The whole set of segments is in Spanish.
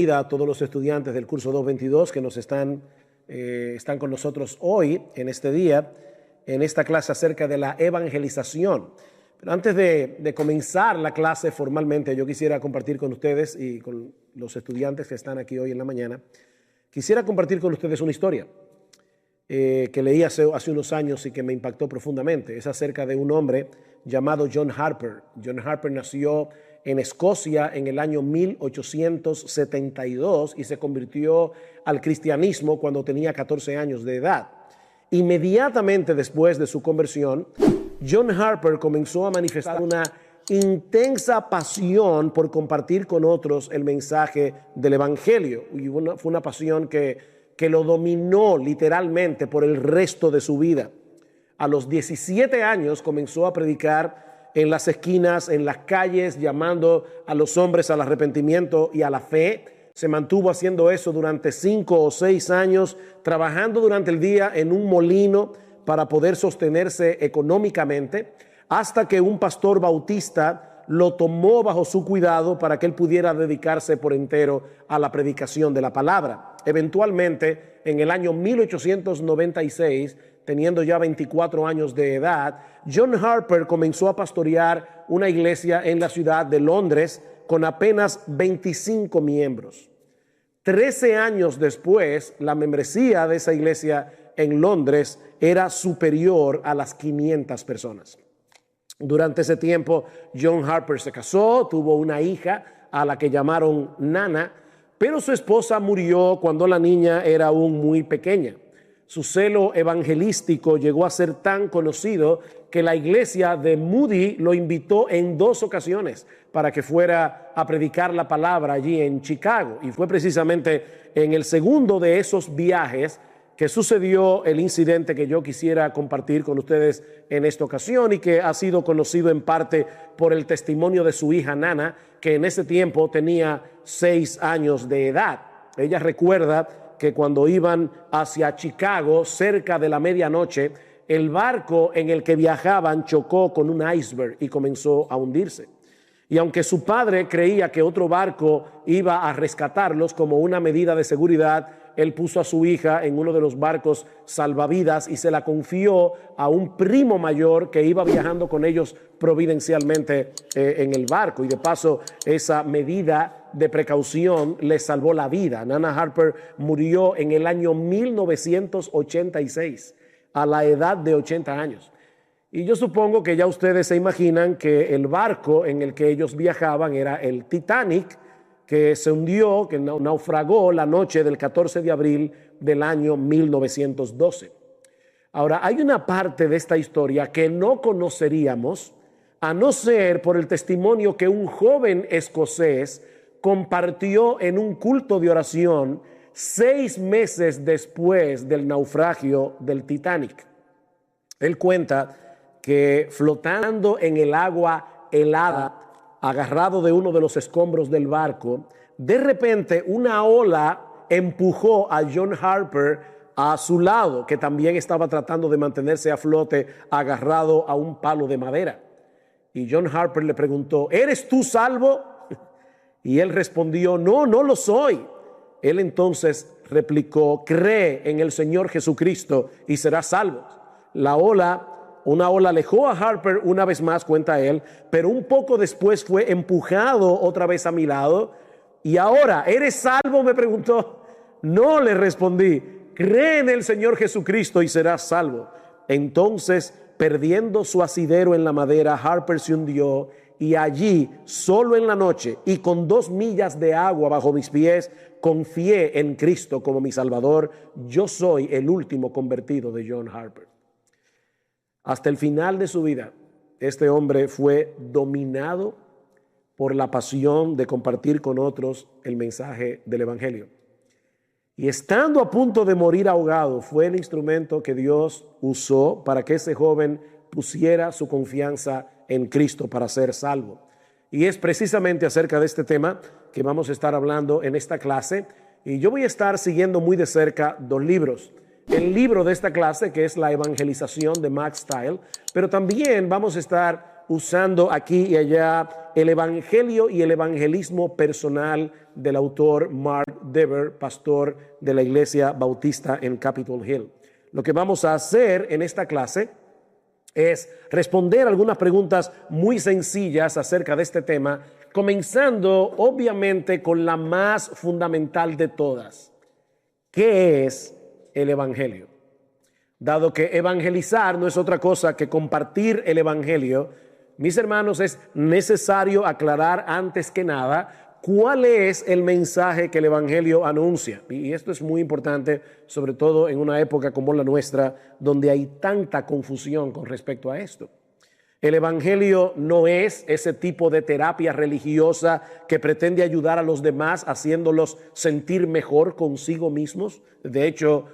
A todos los estudiantes del curso 222 que están con nosotros hoy, en este día, en esta clase acerca de la evangelización. Pero antes de comenzar la clase formalmente, yo quisiera compartir con ustedes y con los estudiantes que están aquí hoy en la mañana, quisiera compartir con ustedes una historia que leí hace unos años y que me impactó profundamente. Es acerca de un hombre llamado John Harper. John Harper nació en Escocia en el año 1872 y se convirtió al cristianismo cuando tenía 14 años de edad. Inmediatamente después de su conversión, John Harper comenzó a manifestar una intensa pasión por compartir con otros el mensaje del evangelio. Y fue una pasión que lo dominó literalmente por el resto de su vida. A los 17 años comenzó a predicar en las esquinas, en las calles, llamando a los hombres al arrepentimiento y a la fe. Se mantuvo haciendo eso durante 5 o 6 años, trabajando durante el día en un molino para poder sostenerse económicamente, hasta que un pastor bautista lo tomó bajo su cuidado para que él pudiera dedicarse por entero a la predicación de la palabra. Eventualmente, en el año 1896, teniendo ya 24 años de edad, John Harper comenzó a pastorear una iglesia en la ciudad de Londres con apenas 25 miembros. 13 años después, la membresía de esa iglesia en Londres era superior a las 500 personas. Durante ese tiempo, John Harper se casó, tuvo una hija a la que llamaron Nana, pero su esposa murió cuando la niña era aún muy pequeña. Su celo evangelístico llegó a ser tan conocido que la iglesia de Moody lo invitó en 2 ocasiones para que fuera a predicar la palabra allí en Chicago. Y fue precisamente en el segundo de esos viajes que sucedió el incidente que yo quisiera compartir con ustedes en esta ocasión y que ha sido conocido en parte por el testimonio de su hija Nana, que en ese tiempo tenía 6 años de edad. Ella recuerda que cuando iban hacia Chicago, cerca de la medianoche, el barco en el que viajaban chocó con un iceberg y comenzó a hundirse. Y aunque su padre creía que otro barco iba a rescatarlos como una medida de seguridad, él puso a su hija en uno de los barcos salvavidas y se la confió a un primo mayor que iba viajando con ellos providencialmente en el barco. Y de paso, esa medida de precaución le salvó la vida. Nana Harper murió en el año 1986 a la edad de 80 años. Y yo supongo que ya ustedes se imaginan que el barco en el que ellos viajaban era el Titanic, que se hundió, que naufragó la noche del 14 de abril del año 1912. Ahora, hay una parte de esta historia que no conoceríamos a no ser por el testimonio que un joven escocés compartió en un culto de oración 6 meses después del naufragio del Titanic. Él cuenta que flotando en el agua helada, agarrado de uno de los escombros del barco, de repente una ola empujó a John Harper a su lado, que también estaba tratando de mantenerse a flote agarrado a un palo de madera. Y John Harper le preguntó: ¿eres tú salvo? Y él respondió: no, no lo soy. Él entonces replicó: cree en el Señor Jesucristo y serás salvo. Una ola alejó a Harper una vez más, cuenta él, pero un poco después fue empujado otra vez a mi lado. Y ahora, ¿eres salvo?, me preguntó. No, le respondí, cree en el Señor Jesucristo y serás salvo. Entonces, perdiendo su asidero en la madera, Harper se hundió y allí, solo en la noche y con 2 millas de agua bajo mis pies, confié en Cristo como mi Salvador. Yo soy el último convertido de John Harper. Hasta el final de su vida, este hombre fue dominado por la pasión de compartir con otros el mensaje del evangelio. Y estando a punto de morir ahogado, fue el instrumento que Dios usó para que ese joven pusiera su confianza en Cristo para ser salvo. Y es precisamente acerca de este tema que vamos a estar hablando en esta clase. Y yo voy a estar siguiendo muy de cerca 2 libros. El libro de esta clase, que es La Evangelización de Max Stile, pero también vamos a estar usando aquí y allá el evangelio y el evangelismo personal del autor Mark Dever, pastor de la Iglesia Bautista en Capitol Hill. Lo que vamos a hacer en esta clase es responder algunas preguntas muy sencillas acerca de este tema, comenzando obviamente con la más fundamental de todas. ¿Qué es el evangelio? Dado que evangelizar no es otra cosa que compartir el evangelio, mis hermanos, es necesario aclarar antes que nada cuál es el mensaje que el evangelio anuncia. Y esto es muy importante, sobre todo en una época como la nuestra, donde hay tanta confusión con respecto a esto. El evangelio no es ese tipo de terapia religiosa que pretende ayudar a los demás haciéndolos sentir mejor consigo mismos. De hecho,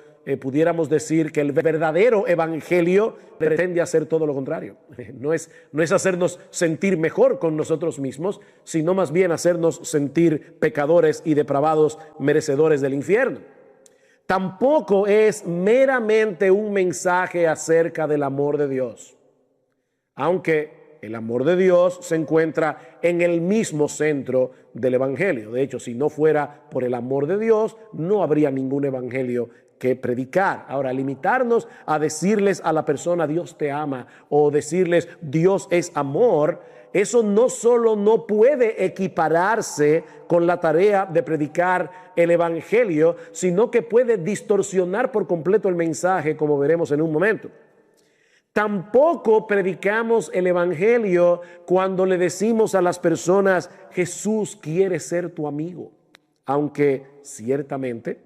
pudiéramos decir que el verdadero evangelio pretende hacer todo lo contrario. No es hacernos sentir mejor con nosotros mismos, sino más bien hacernos sentir pecadores y depravados, merecedores del infierno. Tampoco es meramente un mensaje acerca del amor de Dios, aunque el amor de Dios se encuentra en el mismo centro del evangelio. De hecho, si no fuera por el amor de Dios, no habría ningún evangelio que predicar. Ahora, limitarnos a decirles a la persona Dios te ama o decirles Dios es amor, eso no solo no puede equipararse con la tarea de predicar el evangelio, sino que puede distorsionar por completo el mensaje, como veremos en un momento. Tampoco predicamos el evangelio cuando le decimos a las personas Jesús quiere ser tu amigo, aunque ciertamente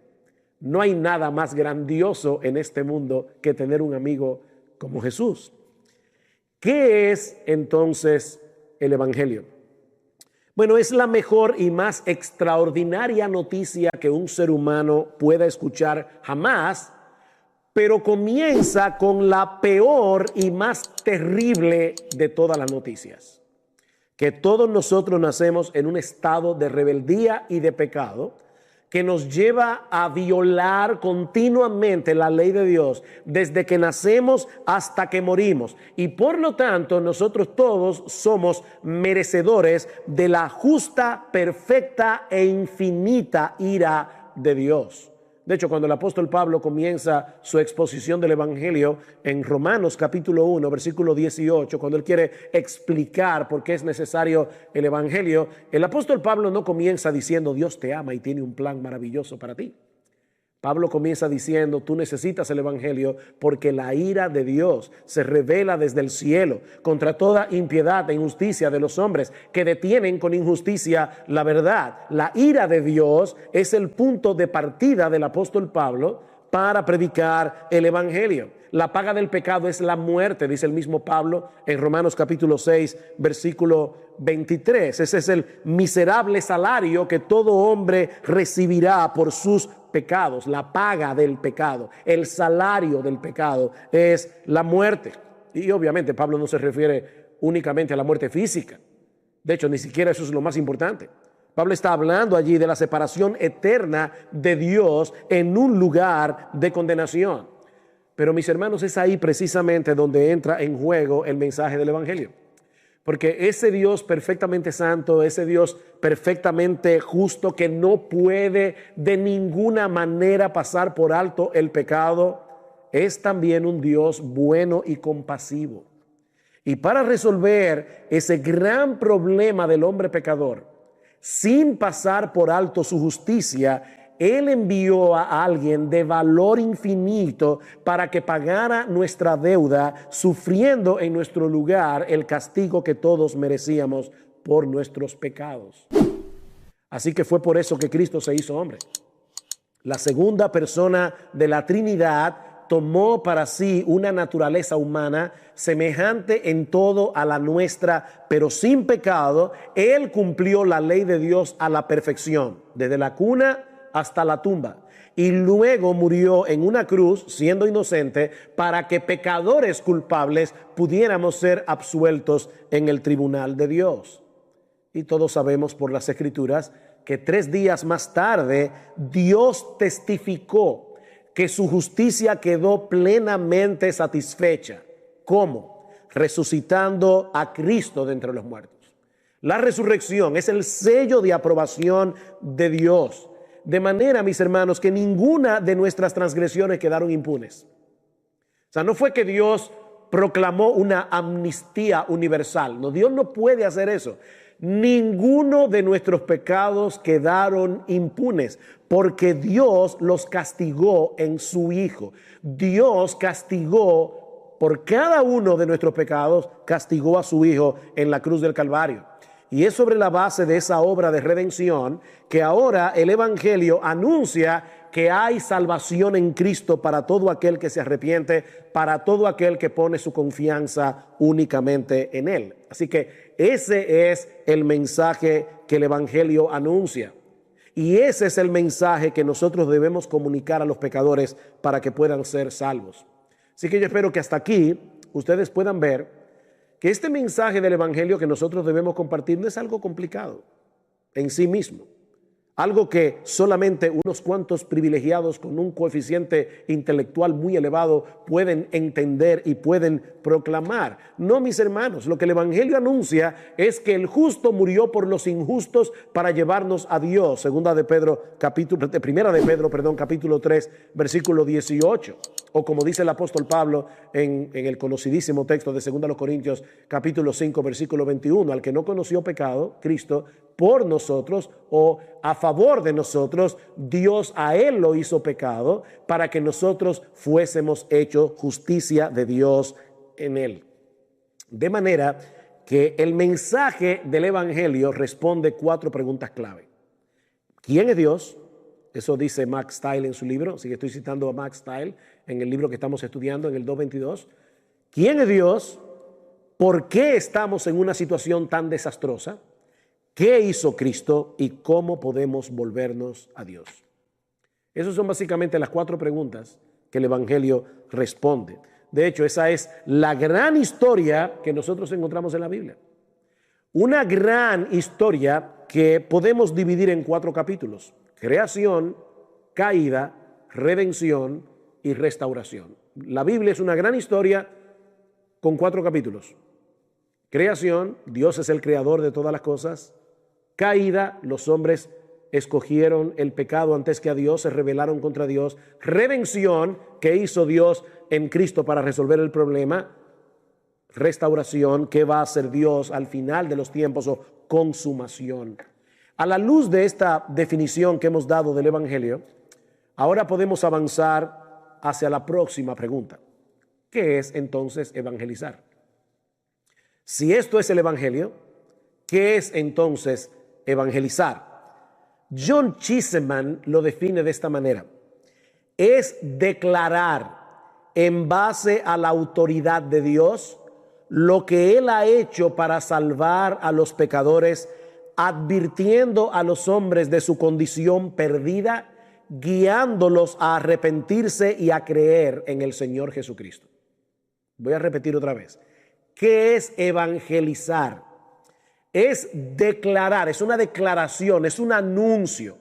no hay nada más grandioso en este mundo que tener un amigo como Jesús. ¿Qué es entonces el evangelio? Bueno, es la mejor y más extraordinaria noticia que un ser humano pueda escuchar jamás, pero comienza con la peor y más terrible de todas las noticias. Que todos nosotros nacemos en un estado de rebeldía y de pecado, que nos lleva a violar continuamente la ley de Dios desde que nacemos hasta que morimos. Y por lo tanto, nosotros todos somos merecedores de la justa, perfecta e infinita ira de Dios. De hecho, cuando el apóstol Pablo comienza su exposición del evangelio en Romanos capítulo 1, versículo 18, cuando él quiere explicar por qué es necesario el evangelio, el apóstol Pablo no comienza diciendo Dios te ama y tiene un plan maravilloso para ti. Pablo comienza diciendo, tú necesitas el evangelio porque la ira de Dios se revela desde el cielo contra toda impiedad e injusticia de los hombres que detienen con injusticia la verdad. La ira de Dios es el punto de partida del apóstol Pablo para predicar el evangelio. La paga del pecado es la muerte, dice el mismo Pablo en Romanos capítulo 6, versículo 23. Ese es el miserable salario que todo hombre recibirá por sus pecados. La paga del pecado, el salario del pecado es la muerte. Y obviamente Pablo no se refiere únicamente a la muerte física. De hecho, ni siquiera eso es lo más importante. Pablo está hablando allí de la separación eterna de Dios en un lugar de condenación. Pero mis hermanos, es ahí precisamente donde entra en juego el mensaje del evangelio. Porque ese Dios perfectamente santo, ese Dios perfectamente justo que no puede de ninguna manera pasar por alto el pecado, es también un Dios bueno y compasivo. Y para resolver ese gran problema del hombre pecador, sin pasar por alto su justicia, Él envió a alguien de valor infinito para que pagara nuestra deuda, sufriendo en nuestro lugar el castigo que todos merecíamos por nuestros pecados. Así que fue por eso que Cristo se hizo hombre. La segunda persona de la Trinidad tomó para sí una naturaleza humana semejante en todo a la nuestra, pero sin pecado. Él cumplió la ley de Dios a la perfección, desde la cuna hasta la tumba, y luego murió en una cruz siendo inocente para que pecadores culpables pudiéramos ser absueltos en el tribunal de Dios. Y todos sabemos por las Escrituras que 3 días más tarde Dios testificó que su justicia quedó plenamente satisfecha. ¿Cómo? resucitando a Cristo de entre los muertos. La resurrección es el sello de aprobación de Dios, de manera, mis hermanos, que ninguna de nuestras transgresiones quedaron impunes. O sea, no fue que Dios proclamó una amnistía universal. No, Dios no puede hacer eso. Ninguno de nuestros pecados quedaron impunes, porque Dios los castigó en su Hijo. Dios castigó por cada uno de nuestros pecados, castigó a su Hijo en la cruz del Calvario. Y es sobre la base de esa obra de redención que ahora el Evangelio anuncia que hay salvación en Cristo para todo aquel que se arrepiente, para todo aquel que pone su confianza únicamente en Él. Así que ese es el mensaje que el Evangelio anuncia. Y ese es el mensaje que nosotros debemos comunicar a los pecadores para que puedan ser salvos. Así que yo espero que hasta aquí ustedes puedan ver que este mensaje del Evangelio que nosotros debemos compartir no es algo complicado en sí mismo. Algo que solamente unos cuantos privilegiados con un coeficiente intelectual muy elevado pueden entender y pueden proclamar. No, mis hermanos, lo que el Evangelio anuncia es que el justo murió por los injustos para llevarnos a Dios. Primera de Pedro, capítulo 3, versículo 18. O como dice el apóstol Pablo en el conocidísimo texto de 2 Corintios, capítulo 5, versículo 21. Al que no conoció pecado, Cristo, por nosotros o a favor de nosotros, Dios a él lo hizo pecado para que nosotros fuésemos hechos justicia de Dios en él. De manera que el mensaje del Evangelio responde 4 preguntas clave. ¿Quién es Dios? Eso dice Max Stiles en su libro. Así que estoy citando a Max Stiles en el libro que estamos estudiando en el 2:22. ¿Quién es Dios? ¿Por qué estamos en una situación tan desastrosa? ¿Qué hizo Cristo y cómo podemos volvernos a Dios? Esas son básicamente las 4 preguntas que el Evangelio responde. De hecho, esa es la gran historia que nosotros encontramos en la Biblia. Una gran historia que podemos dividir en 4 capítulos: creación, caída, redención y restauración. La Biblia es una gran historia con 4 capítulos. Creación, Dios es el creador de todas las cosas. Caída, los hombres escogieron el pecado antes que a Dios, se rebelaron contra Dios. Redención, ¿qué hizo Dios en Cristo para resolver el problema? Restauración, ¿qué va a hacer Dios al final de los tiempos? O consumación. A la luz de esta definición que hemos dado del Evangelio, ahora podemos avanzar hacia la próxima pregunta. ¿Qué es entonces evangelizar? Si esto es el Evangelio, ¿qué es entonces evangelizar? John Cheeseman lo define de esta manera: es declarar en base a la autoridad de Dios lo que Él ha hecho para salvar a los pecadores, advirtiendo a los hombres de su condición perdida, guiándolos a arrepentirse y a creer en el Señor Jesucristo. Voy a repetir otra vez. ¿Qué es evangelizar? Es declarar, es una declaración, es un anuncio.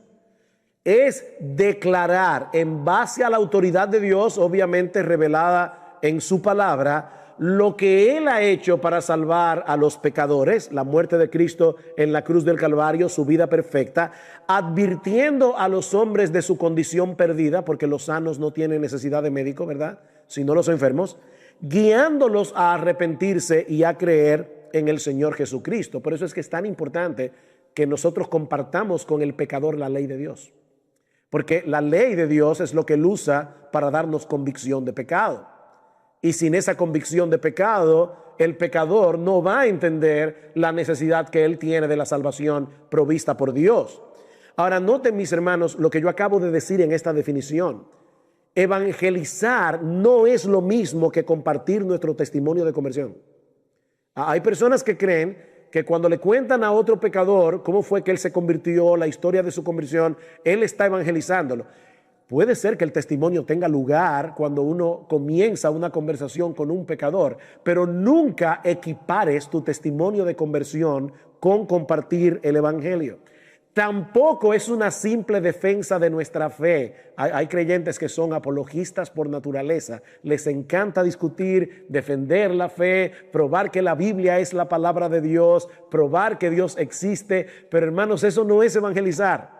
Es declarar en base a la autoridad de Dios, obviamente revelada en su palabra, lo que Él ha hecho para salvar a los pecadores, la muerte de Cristo en la cruz del Calvario, su vida perfecta, advirtiendo a los hombres de su condición perdida, porque los sanos no tienen necesidad de médico, ¿verdad? Sino los enfermos, guiándolos a arrepentirse y a creer en el Señor Jesucristo. Por eso es que es tan importante que nosotros compartamos con el pecador la ley de Dios, porque la ley de Dios es lo que Él usa para darnos convicción de pecado. Y sin esa convicción de pecado, el pecador no va a entender la necesidad que él tiene de la salvación provista por Dios. Ahora, noten, mis hermanos, lo que yo acabo de decir en esta definición. Evangelizar no es lo mismo que compartir nuestro testimonio de conversión. Hay personas que creen que cuando le cuentan a otro pecador cómo fue que él se convirtió, la historia de su conversión, él está evangelizándolo. Puede ser que el testimonio tenga lugar cuando uno comienza una conversación con un pecador, pero nunca equipares tu testimonio de conversión con compartir el evangelio. Tampoco es una simple defensa de nuestra fe. Hay creyentes que son apologistas por naturaleza. Les encanta discutir, defender la fe, probar que la Biblia es la palabra de Dios, probar que Dios existe. Pero hermanos, eso no es evangelizar.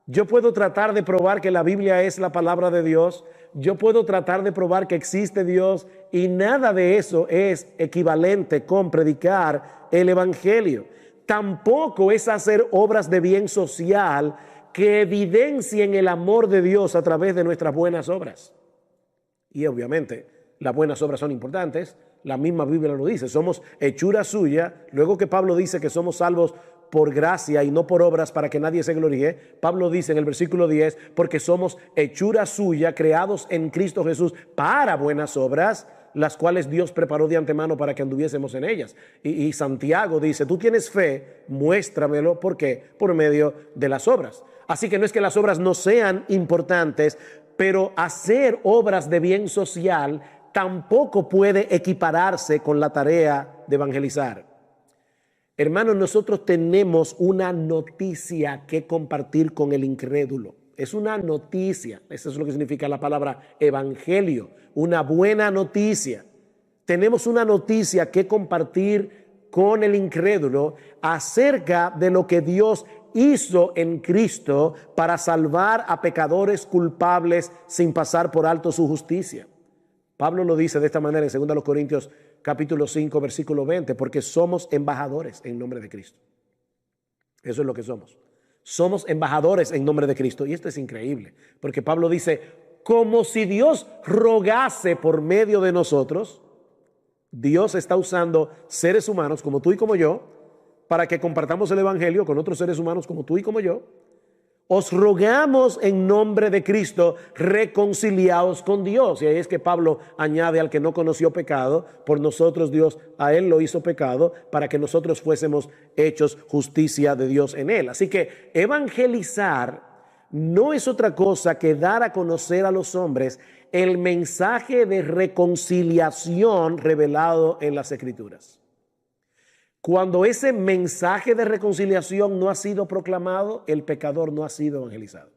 Yo puedo tratar de probar que la Biblia es la palabra de Dios. Yo puedo tratar de probar que existe Dios, y nada de eso es equivalente con predicar el evangelio. Tampoco es hacer obras de bien social que evidencien el amor de Dios a través de nuestras buenas obras. Y obviamente las buenas obras son importantes. La misma Biblia lo dice. Somos hechura suya. Luego que Pablo dice que somos salvos por gracia y no por obras para que nadie se gloríe, Pablo dice en el versículo 10, porque somos hechura suya, creados en Cristo Jesús para buenas obras, las cuales Dios preparó de antemano para que anduviésemos en ellas. Y Santiago dice, tú tienes fe, muéstramelo. ¿Por qué? Por medio de las obras. Así que no es que las obras no sean importantes, pero hacer obras de bien social tampoco puede equipararse con la tarea de evangelizar. Hermanos, nosotros tenemos una noticia que compartir con el incrédulo. Es una noticia, eso es lo que significa la palabra evangelio, una buena noticia. Tenemos una noticia que compartir con el incrédulo acerca de lo que Dios hizo en Cristo para salvar a pecadores culpables sin pasar por alto su justicia. Pablo lo dice de esta manera en 2 Corintios capítulo 5, versículo 20, porque somos embajadores en nombre de Cristo. Eso es lo que somos. Somos embajadores en nombre de Cristo. Y esto es increíble, porque Pablo dice, como si Dios rogase por medio de nosotros. Dios está usando seres humanos como tú y como yo para que compartamos el evangelio con otros seres humanos como tú y como yo. Os rogamos en nombre de Cristo, reconciliaos con Dios. Y ahí es que Pablo añade al que no conoció pecado, por nosotros Dios a él lo hizo pecado para que nosotros fuésemos hechos justicia de Dios en él. Así que evangelizar no es otra cosa que dar a conocer a los hombres el mensaje de reconciliación revelado en las Escrituras. Cuando ese mensaje de reconciliación no ha sido proclamado, el pecador no ha sido evangelizado.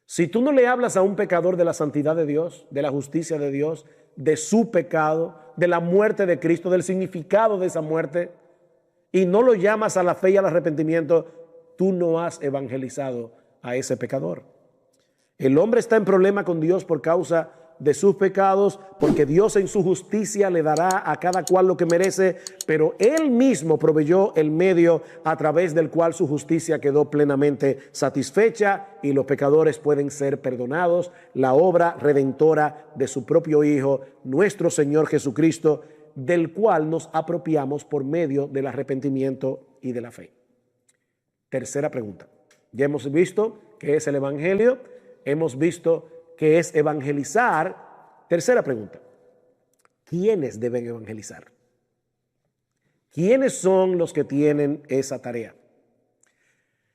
Si tú no le hablas a un pecador de la santidad de Dios, de la justicia de Dios, de su pecado, de la muerte de Cristo, del significado de esa muerte, y no lo llamas a la fe y al arrepentimiento, tú no has evangelizado a ese pecador. El hombre está en problema con Dios por causa de sus pecados, porque Dios en su justicia le dará a cada cual lo que merece, pero Él mismo proveyó el medio a través del cual su justicia quedó plenamente satisfecha y los pecadores pueden ser perdonados. La obra redentora de su propio Hijo, nuestro Señor Jesucristo, del cual nos apropiamos por medio del arrepentimiento y de la fe. Tercera pregunta. Ya hemos visto qué es el evangelio, hemos visto que es evangelizar. Tercera pregunta, ¿quiénes deben evangelizar? ¿Quiénes son los que tienen esa tarea?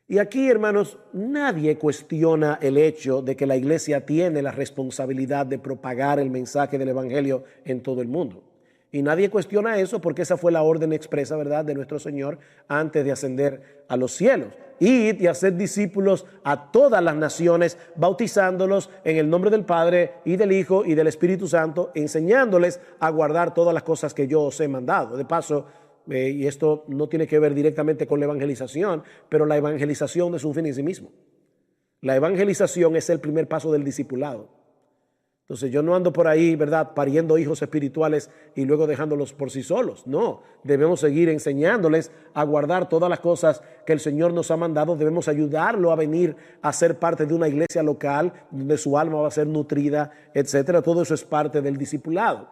Y aquí, hermanos, nadie cuestiona el hecho de que la iglesia tiene la responsabilidad de propagar el mensaje del evangelio en todo el mundo. Y nadie cuestiona eso porque esa fue la orden expresa, ¿verdad?, de nuestro Señor antes de ascender a los cielos. Id y hacer discípulos a todas las naciones, bautizándolos en el nombre del Padre y del Hijo y del Espíritu Santo, enseñándoles a guardar todas las cosas que yo os he mandado. De paso, y esto no tiene que ver directamente con la evangelización, pero la evangelización es un fin en sí mismo. La evangelización es el primer paso del discipulado. Entonces yo no ando por ahí, ¿verdad?, pariendo hijos espirituales y luego dejándolos por sí solos. No, debemos seguir enseñándoles a guardar todas las cosas que el Señor nos ha mandado. Debemos ayudarlo a venir a ser parte de una iglesia local donde su alma va a ser nutrida, etcétera. Todo eso es parte del discipulado.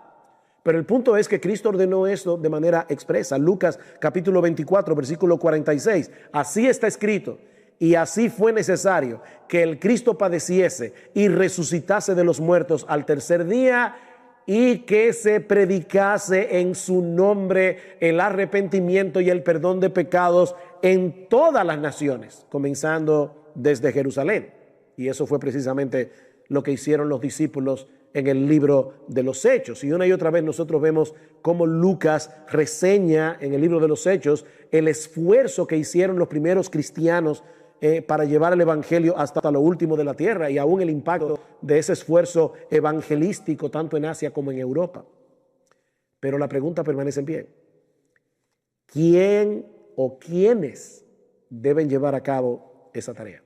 Pero el punto es que Cristo ordenó esto de manera expresa. Lucas capítulo 24, versículo 46. Así está escrito. Y así fue necesario que el Cristo padeciese y resucitase de los muertos al tercer día y que se predicase en su nombre el arrepentimiento y el perdón de pecados en todas las naciones, comenzando desde Jerusalén. Y eso fue precisamente lo que hicieron los discípulos en el libro de los Hechos. Y una y otra vez nosotros vemos cómo Lucas reseña en el libro de los Hechos el esfuerzo que hicieron los primeros cristianos para llevar el evangelio hasta lo último de la tierra, y aún el impacto de ese esfuerzo evangelístico tanto en Asia como en Europa. Pero la pregunta permanece en pie: ¿quién o quiénes deben llevar a cabo esa tarea?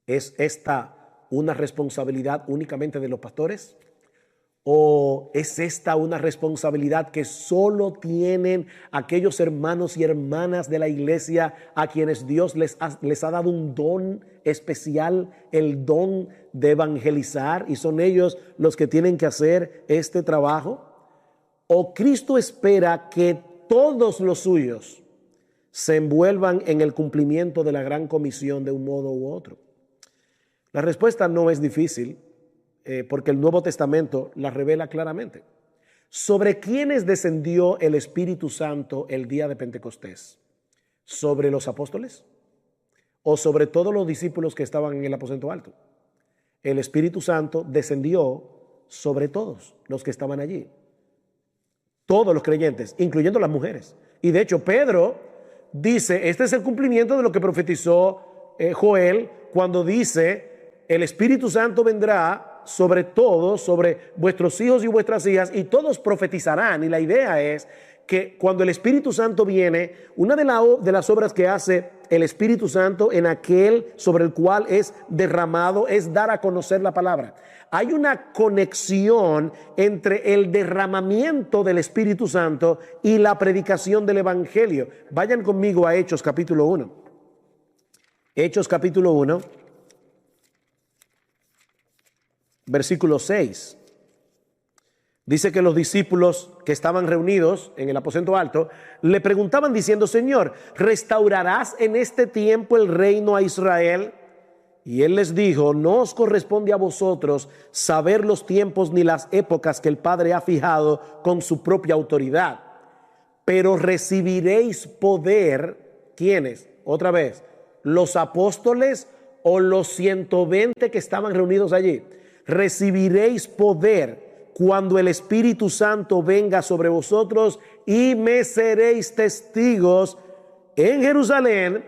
¿Es esta una responsabilidad únicamente de los pastores? ¿O es esta una responsabilidad que solo tienen aquellos hermanos y hermanas de la iglesia a quienes Dios les ha dado un don especial, el don de evangelizar, y son ellos los que tienen que hacer este trabajo? ¿O Cristo espera que todos los suyos se envuelvan en el cumplimiento de la gran comisión de un modo u otro? La respuesta no es difícil, porque el Nuevo Testamento la revela claramente. ¿Sobre quiénes descendió el Espíritu Santo el día de Pentecostés? ¿Sobre los apóstoles? ¿O sobre todos los discípulos que estaban en el aposento alto? El Espíritu Santo descendió sobre todos los que estaban allí. Todos los creyentes, incluyendo las mujeres. Y de hecho Pedro dice, este es el cumplimiento de lo que profetizó Joel cuando dice: el Espíritu Santo vendrá sobre todos, sobre vuestros hijos y vuestras hijas, y todos profetizarán. Y la idea es que cuando el Espíritu Santo viene, una de las obras que hace el Espíritu Santo en aquel sobre el cual es derramado es dar a conocer la palabra. Hay una conexión entre el derramamiento del Espíritu Santo y la predicación del Evangelio. Vayan conmigo a Hechos capítulo 1. Hechos capítulo 1. Versículo 6. Dice que los discípulos que estaban reunidos en el aposento alto le preguntaban diciendo: Señor, ¿restaurarás en este tiempo el reino a Israel? Y él les dijo: no os corresponde a vosotros saber los tiempos ni las épocas que el Padre ha fijado con su propia autoridad, pero recibiréis poder. ¿Quiénes? Otra vez, ¿los apóstoles o los 120 que estaban reunidos allí? Recibiréis poder cuando el Espíritu Santo venga sobre vosotros, y me seréis testigos en Jerusalén,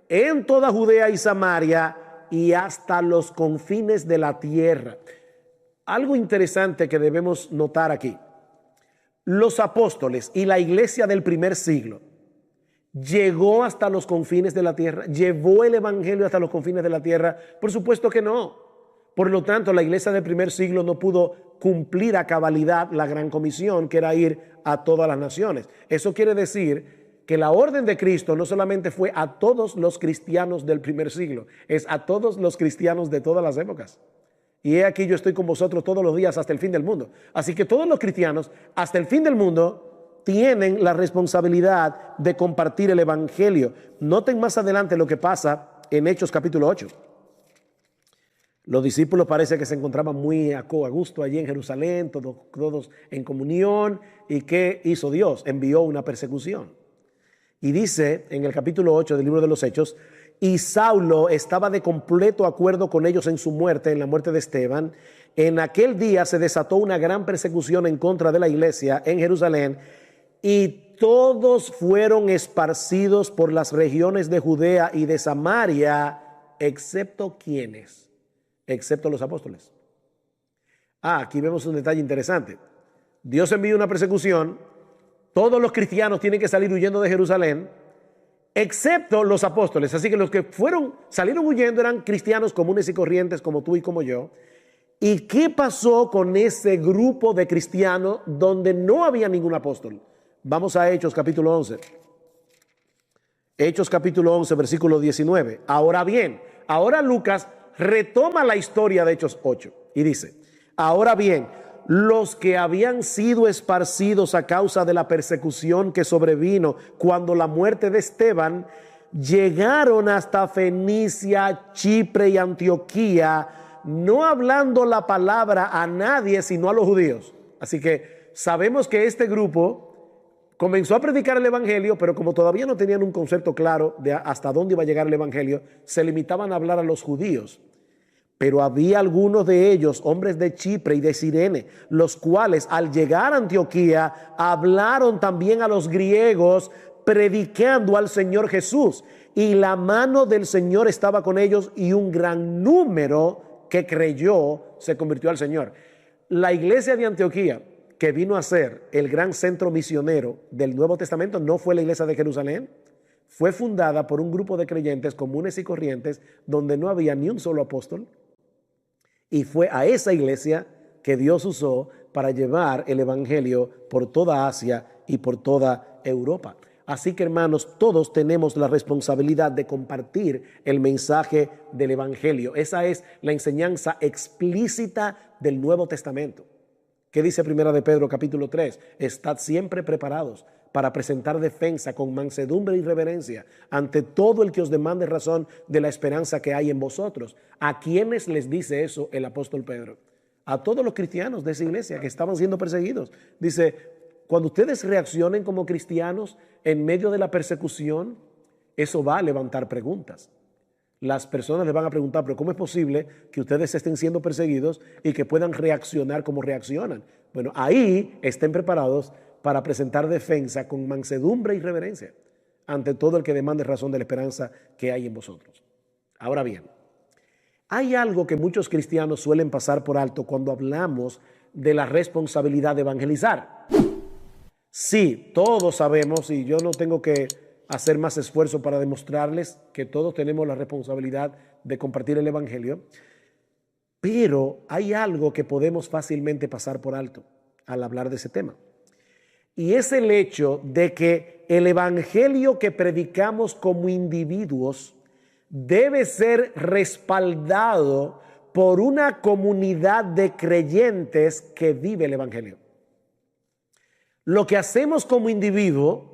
en toda Judea y Samaria, y hasta los confines de la tierra. Algo interesante que debemos notar aquí: los apóstoles y la iglesia del primer siglo llegó hasta los confines de la tierra, llevó el evangelio hasta los confines de la tierra. Por supuesto que no. Por lo tanto, la iglesia del primer siglo no pudo cumplir a cabalidad la gran comisión, que era ir a todas las naciones. Eso quiere decir que la orden de Cristo no solamente fue a todos los cristianos del primer siglo, es a todos los cristianos de todas las épocas. Y he aquí, yo estoy con vosotros todos los días hasta el fin del mundo. Así que todos los cristianos hasta el fin del mundo tienen la responsabilidad de compartir el evangelio. Noten más adelante lo que pasa en Hechos capítulo 8. Los discípulos parece que se encontraban muy a gusto allí en Jerusalén, todos en comunión. ¿Y qué hizo Dios? Envió una persecución. Y dice en el capítulo 8 del libro de los Hechos: y Saulo estaba de completo acuerdo con ellos en su muerte, en la muerte de Esteban. En aquel día se desató una gran persecución en contra de la iglesia en Jerusalén, y todos fueron esparcidos por las regiones de Judea y de Samaria, excepto ¿quiénes? Excepto los apóstoles. Aquí vemos un detalle interesante. Dios envía una persecución, todos los cristianos tienen que salir huyendo de Jerusalén, excepto los apóstoles. Así que los que salieron huyendo eran cristianos comunes y corrientes como tú y como yo. ¿Y qué pasó con ese grupo de cristianos donde no había ningún apóstol? Vamos a Hechos capítulo 11. Hechos capítulo 11, versículo 19. Ahora bien, ahora Lucas retoma la historia de Hechos 8 y dice: ahora bien, los que habían sido esparcidos a causa de la persecución que sobrevino cuando la muerte de Esteban, llegaron hasta Fenicia, Chipre y Antioquía, no hablando la palabra a nadie sino a los judíos. Así que sabemos que este grupo comenzó a predicar el evangelio, pero como todavía no tenían un concepto claro de hasta dónde iba a llegar el evangelio, se limitaban a hablar a los judíos. Pero había algunos de ellos, hombres de Chipre y de Cirene, los cuales al llegar a Antioquía hablaron también a los griegos, predicando al Señor Jesús. Y la mano del Señor estaba con ellos, y un gran número que creyó se convirtió al Señor. La iglesia de Antioquía, que vino a ser el gran centro misionero del Nuevo Testamento, no fue la iglesia de Jerusalén. Fue fundada por un grupo de creyentes comunes y corrientes donde no había ni un solo apóstol. Y fue a esa iglesia que Dios usó para llevar el evangelio por toda Asia y por toda Europa. Así que, hermanos, todos tenemos la responsabilidad de compartir el mensaje del evangelio. Esa es la enseñanza explícita del Nuevo Testamento. ¿Qué dice Primera de Pedro capítulo 3? Estad siempre preparados para presentar defensa con mansedumbre y reverencia ante todo el que os demande razón de la esperanza que hay en vosotros. ¿A quiénes les dice eso el apóstol Pedro? A todos los cristianos de esa iglesia que estaban siendo perseguidos. Dice, cuando ustedes reaccionen como cristianos en medio de la persecución, eso va a levantar preguntas. Las personas les van a preguntar, pero ¿cómo es posible que ustedes estén siendo perseguidos y que puedan reaccionar como reaccionan? Bueno, ahí estén preparados para presentar defensa con mansedumbre y reverencia ante todo el que demande razón de la esperanza que hay en vosotros. Ahora bien, hay algo que muchos cristianos suelen pasar por alto cuando hablamos de la responsabilidad de evangelizar. Sí, todos sabemos, y yo no tengo que hacer más esfuerzo para demostrarles que todos tenemos la responsabilidad de compartir el evangelio, pero hay algo que podemos fácilmente pasar por alto al hablar de ese tema. Y es el hecho de que el evangelio que predicamos como individuos debe ser respaldado por una comunidad de creyentes que vive el evangelio. Lo que hacemos como individuo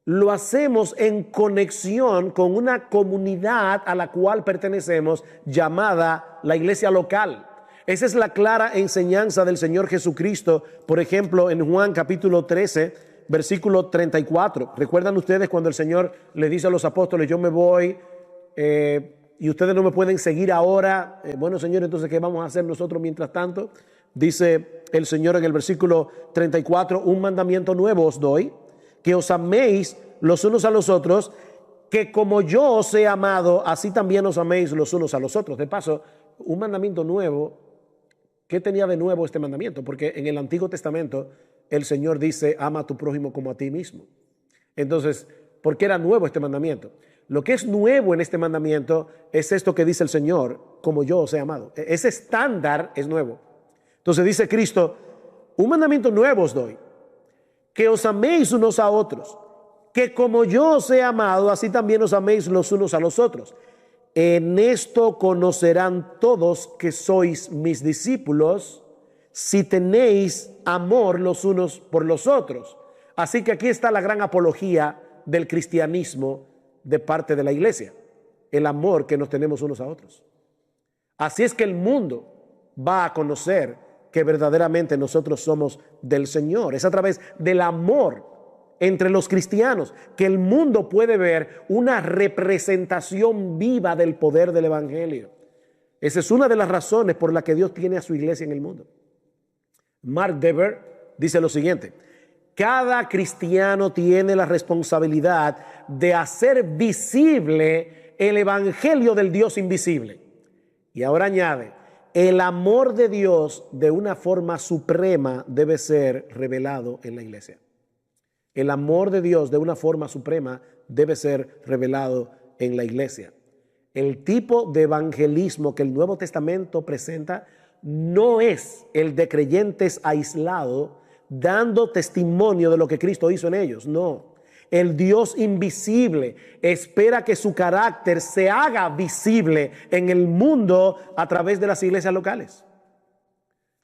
lo hacemos en conexión con una comunidad a la cual pertenecemos, llamada la iglesia local. Esa es la clara enseñanza del Señor Jesucristo, por ejemplo, en Juan capítulo 13, versículo 34. ¿Recuerdan ustedes cuando el Señor le dice a los apóstoles, yo me voy y ustedes no me pueden seguir ahora? Bueno, Señor, entonces, ¿qué vamos a hacer nosotros mientras tanto? Dice el Señor en el versículo 34, un mandamiento nuevo os doy, que os améis los unos a los otros, que como yo os he amado, así también os améis los unos a los otros. De paso, un mandamiento nuevo. ¿Qué tenía de nuevo este mandamiento? Porque en el Antiguo Testamento el Señor dice, ama a tu prójimo como a ti mismo. Entonces, ¿por qué era nuevo este mandamiento? Lo que es nuevo en este mandamiento es esto que dice el Señor, como yo os he amado. Ese estándar es nuevo. Entonces dice Cristo, un mandamiento nuevo os doy, que os améis unos a otros, que como yo os he amado, así también os améis los unos a los otros. En esto conocerán todos que sois mis discípulos, si tenéis amor los unos por los otros. Así que aquí está la gran apología del cristianismo de parte de la iglesia, el amor que nos tenemos unos a otros. Así es que el mundo va a conocer que verdaderamente nosotros somos del Señor. Es a través del amor entre los cristianos que el mundo puede ver una representación viva del poder del evangelio. Esa es una de las razones por la que Dios tiene a su iglesia en el mundo. Mark Dever dice lo siguiente: cada cristiano tiene la responsabilidad de hacer visible el evangelio del Dios invisible. Y ahora añade, el amor de Dios de una forma suprema debe ser revelado en la iglesia. El amor de Dios de una forma suprema debe ser revelado en la iglesia. El tipo de evangelismo que el Nuevo Testamento presenta no es el de creyentes aislados dando testimonio de lo que Cristo hizo en ellos. No. El Dios invisible espera que su carácter se haga visible en el mundo a través de las iglesias locales.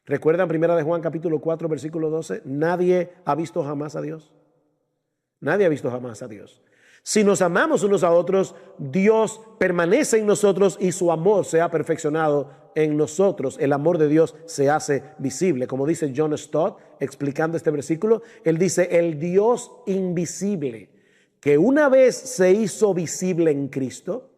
¿Recuerdan 1 de Juan capítulo 4 versículo 12? Nadie ha visto jamás a Dios. Nadie ha visto jamás a Dios. Si nos amamos unos a otros, Dios permanece en nosotros y su amor se ha perfeccionado en nosotros. El amor de Dios se hace visible. Como dice John Stott, explicando este versículo, él dice, el Dios invisible, que una vez se hizo visible en Cristo,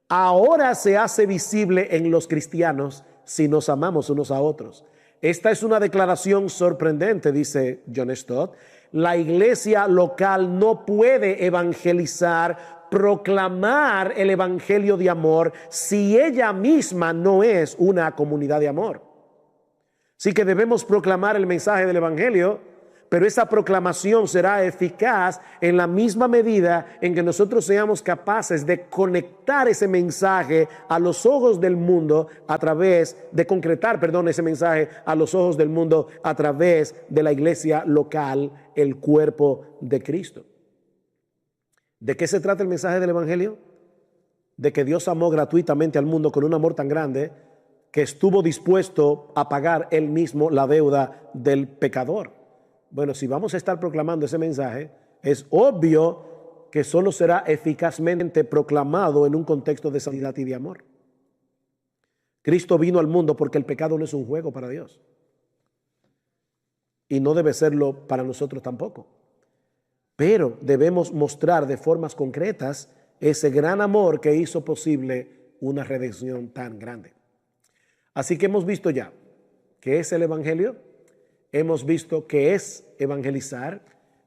ahora se hace visible en los cristianos si nos amamos unos a otros. Esta es una declaración sorprendente, dice John Stott. La iglesia local no puede evangelizar, proclamar el evangelio de amor si ella misma no es una comunidad de amor. Así que debemos proclamar el mensaje del evangelio, pero esa proclamación será eficaz en la misma medida en que nosotros seamos capaces de conectar ese mensaje a los ojos del mundo a través de concretar, ese mensaje a los ojos del mundo a través de la iglesia local, el cuerpo de Cristo. ¿De qué se trata el mensaje del evangelio? De que Dios amó gratuitamente al mundo con un amor tan grande que estuvo dispuesto a pagar él mismo la deuda del pecador. Bueno, si vamos a estar proclamando ese mensaje, es obvio que solo será eficazmente proclamado en un contexto de sanidad y de amor. Cristo vino al mundo porque el pecado no es un juego para Dios. Y no debe serlo para nosotros tampoco. Pero debemos mostrar de formas concretas ese gran amor que hizo posible una redención tan grande. Así que hemos visto ya qué es el evangelio. Hemos visto qué es evangelizar,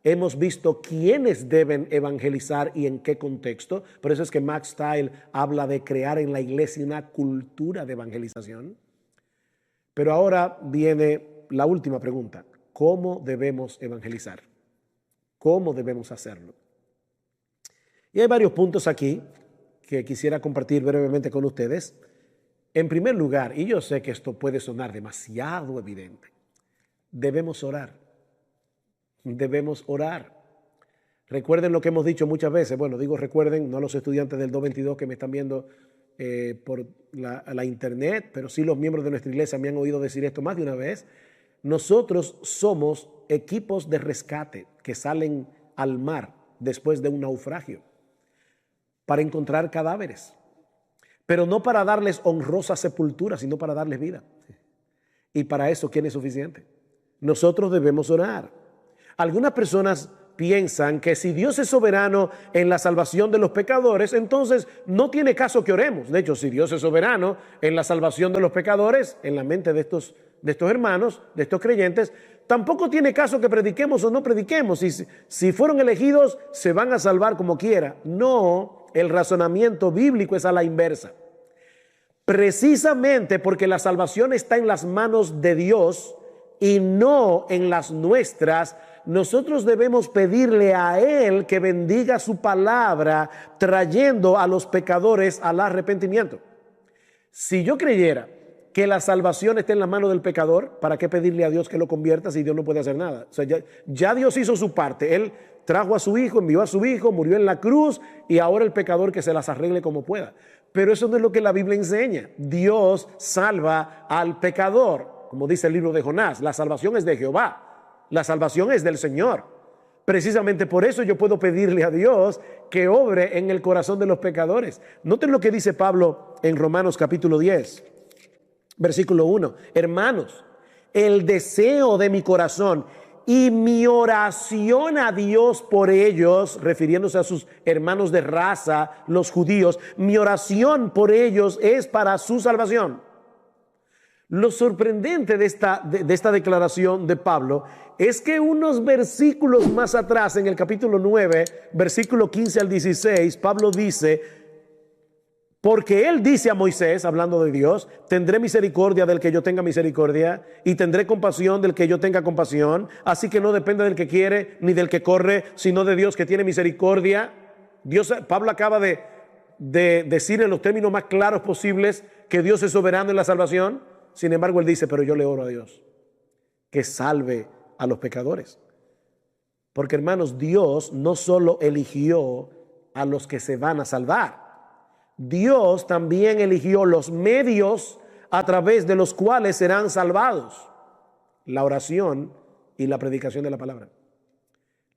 hemos visto quiénes deben evangelizar y en qué contexto. Por eso es que Max Stiles habla de crear en la iglesia una cultura de evangelización. Pero ahora viene la última pregunta: ¿cómo debemos evangelizar? ¿Cómo debemos hacerlo? Y hay varios puntos aquí que quisiera compartir brevemente con ustedes. En primer lugar, y yo sé que esto puede sonar demasiado evidente, debemos orar. Debemos orar. Recuerden lo que hemos dicho muchas veces. Bueno, digo recuerden, no a los estudiantes del 222 que me están viendo por la internet, pero sí los miembros de nuestra iglesia me han oído decir esto más de una vez. Nosotros somos equipos de rescate que salen al mar después de un naufragio para encontrar cadáveres, pero no para darles honrosa sepultura, sino para darles vida. Y para eso, ¿quién es suficiente? Nosotros debemos orar. Algunas personas piensan que si Dios es soberano en la salvación de los pecadores, entonces no tiene caso que oremos. De hecho, si Dios es soberano en la salvación de los pecadores, en la mente de estos hermanos, de estos creyentes, tampoco tiene caso que prediquemos o no prediquemos. Si fueron elegidos, se van a salvar como quiera. No, el razonamiento bíblico es a la inversa. Precisamente porque la salvación está en las manos de Dios y no en las nuestras, nosotros debemos pedirle a Él que bendiga su palabra, trayendo a los pecadores al arrepentimiento. Si yo creyera que la salvación está en la mano del pecador, ¿para qué pedirle a Dios que lo convierta si Dios no puede hacer nada? O sea, ya Dios hizo su parte. Él trajo a su hijo, envió a su hijo, murió en la cruz, y ahora el pecador que se las arregle como pueda. Pero eso no es lo que la Biblia enseña. Dios salva al pecador. Como dice el libro de Jonás, la salvación es de Jehová. La salvación es del Señor. Precisamente por eso yo puedo pedirle a Dios que obre en el corazón de los pecadores. Noten lo que dice Pablo en Romanos capítulo 10, versículo 1. Hermanos, el deseo de mi corazón y mi oración a Dios por ellos, refiriéndose a sus hermanos de raza, los judíos, mi oración por ellos es para su salvación. Lo sorprendente de esta declaración de Pablo es que unos versículos más atrás, en el capítulo 9, versículo 15 al 16, Pablo dice, porque él dice a Moisés, hablando de Dios, tendré misericordia del que yo tenga misericordia y tendré compasión del que yo tenga compasión, así que no depende del que quiere ni del que corre, sino de Dios que tiene misericordia. Pablo acaba de decir en los términos más claros posibles que Dios es soberano en la salvación. Sin embargo, él dice, pero yo le oro a Dios que salve a los pecadores. Porque, hermanos, Dios no solo eligió a los que se van a salvar, Dios también eligió los medios a través de los cuales serán salvados: la oración y la predicación de la palabra.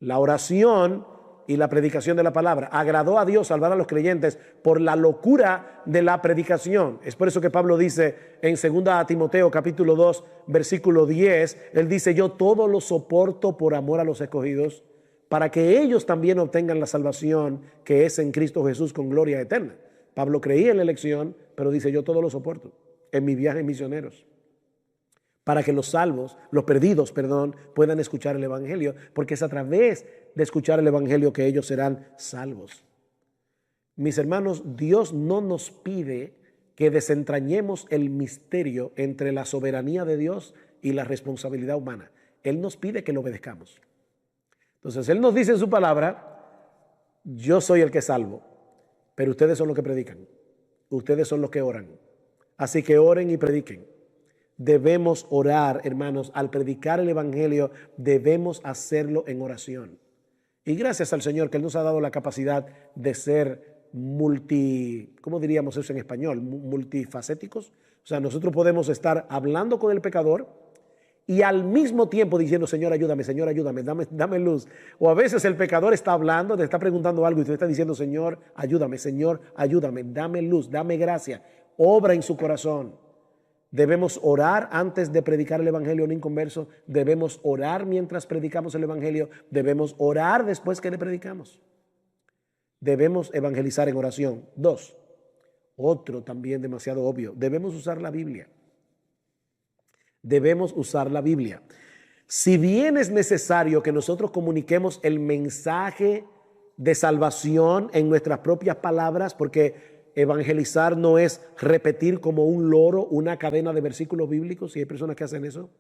La oración y la predicación de la palabra. Agradó a Dios salvar a los creyentes por la locura de la predicación. Es por eso que Pablo dice en 2 Timoteo capítulo 2 versículo 10, él dice, yo todo lo soporto por amor a los escogidos, para que ellos también obtengan la salvación que es en Cristo Jesús con gloria eterna. Pablo creía en la elección, pero dice, yo todo lo soporto en mis viajes misioneros, para que los salvos, los perdidos, perdón, puedan escuchar el evangelio, porque es a través de escuchar el evangelio que ellos serán salvos. Mis hermanos, Dios no nos pide que desentrañemos el misterio entre la soberanía de Dios y la responsabilidad humana. Él nos pide que lo obedezcamos. Entonces, Él nos dice en su palabra, yo soy el que salvo, pero ustedes son los que predican. Ustedes son los que oran. Así que oren y prediquen. Debemos orar, hermanos, al predicar el evangelio, debemos hacerlo en oración. Y gracias al Señor que Él nos ha dado la capacidad de ser ¿cómo diríamos eso en español? Multifacéticos. O sea, nosotros podemos estar hablando con el pecador y al mismo tiempo diciendo, Señor, ayúdame, dame luz. O a veces el pecador está hablando, te está preguntando algo y tú estás diciendo, Señor, ayúdame, dame luz, dame gracia. Obra en su corazón. Debemos orar antes de predicar el evangelio a un inconverso. Debemos orar mientras predicamos el evangelio. Debemos orar después que le predicamos. Debemos evangelizar en oración. 2, otro también demasiado obvio, debemos usar la Biblia. Debemos usar la Biblia. Si bien es necesario que nosotros comuniquemos el mensaje de salvación en nuestras propias palabras, porque evangelizar no es repetir como un loro una cadena de versículos bíblicos, y hay personas que hacen eso.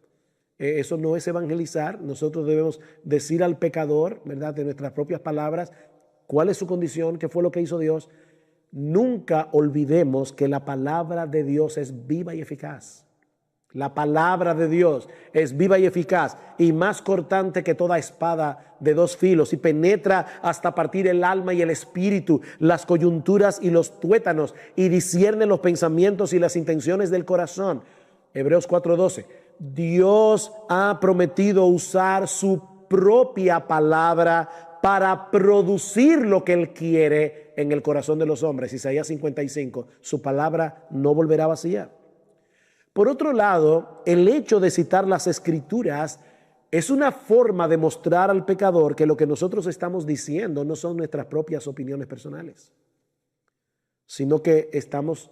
Eso no es evangelizar. Nosotros debemos decir al pecador, ¿verdad?, de nuestras propias palabras, cuál es su condición, qué fue lo que hizo Dios. Nunca olvidemos que la palabra de Dios es viva y eficaz. La palabra de Dios es viva y eficaz y más cortante que toda espada de 2 filos y penetra hasta partir el alma y el espíritu, las coyunturas y los tuétanos, y discierne los pensamientos y las intenciones del corazón. Hebreos 4:12. Dios ha prometido usar su propia palabra para producir lo que Él quiere en el corazón de los hombres. Isaías 55, su palabra no volverá vacía. Por otro lado, el hecho de citar las Escrituras es una forma de mostrar al pecador que lo que nosotros estamos diciendo no son nuestras propias opiniones personales, sino que estamos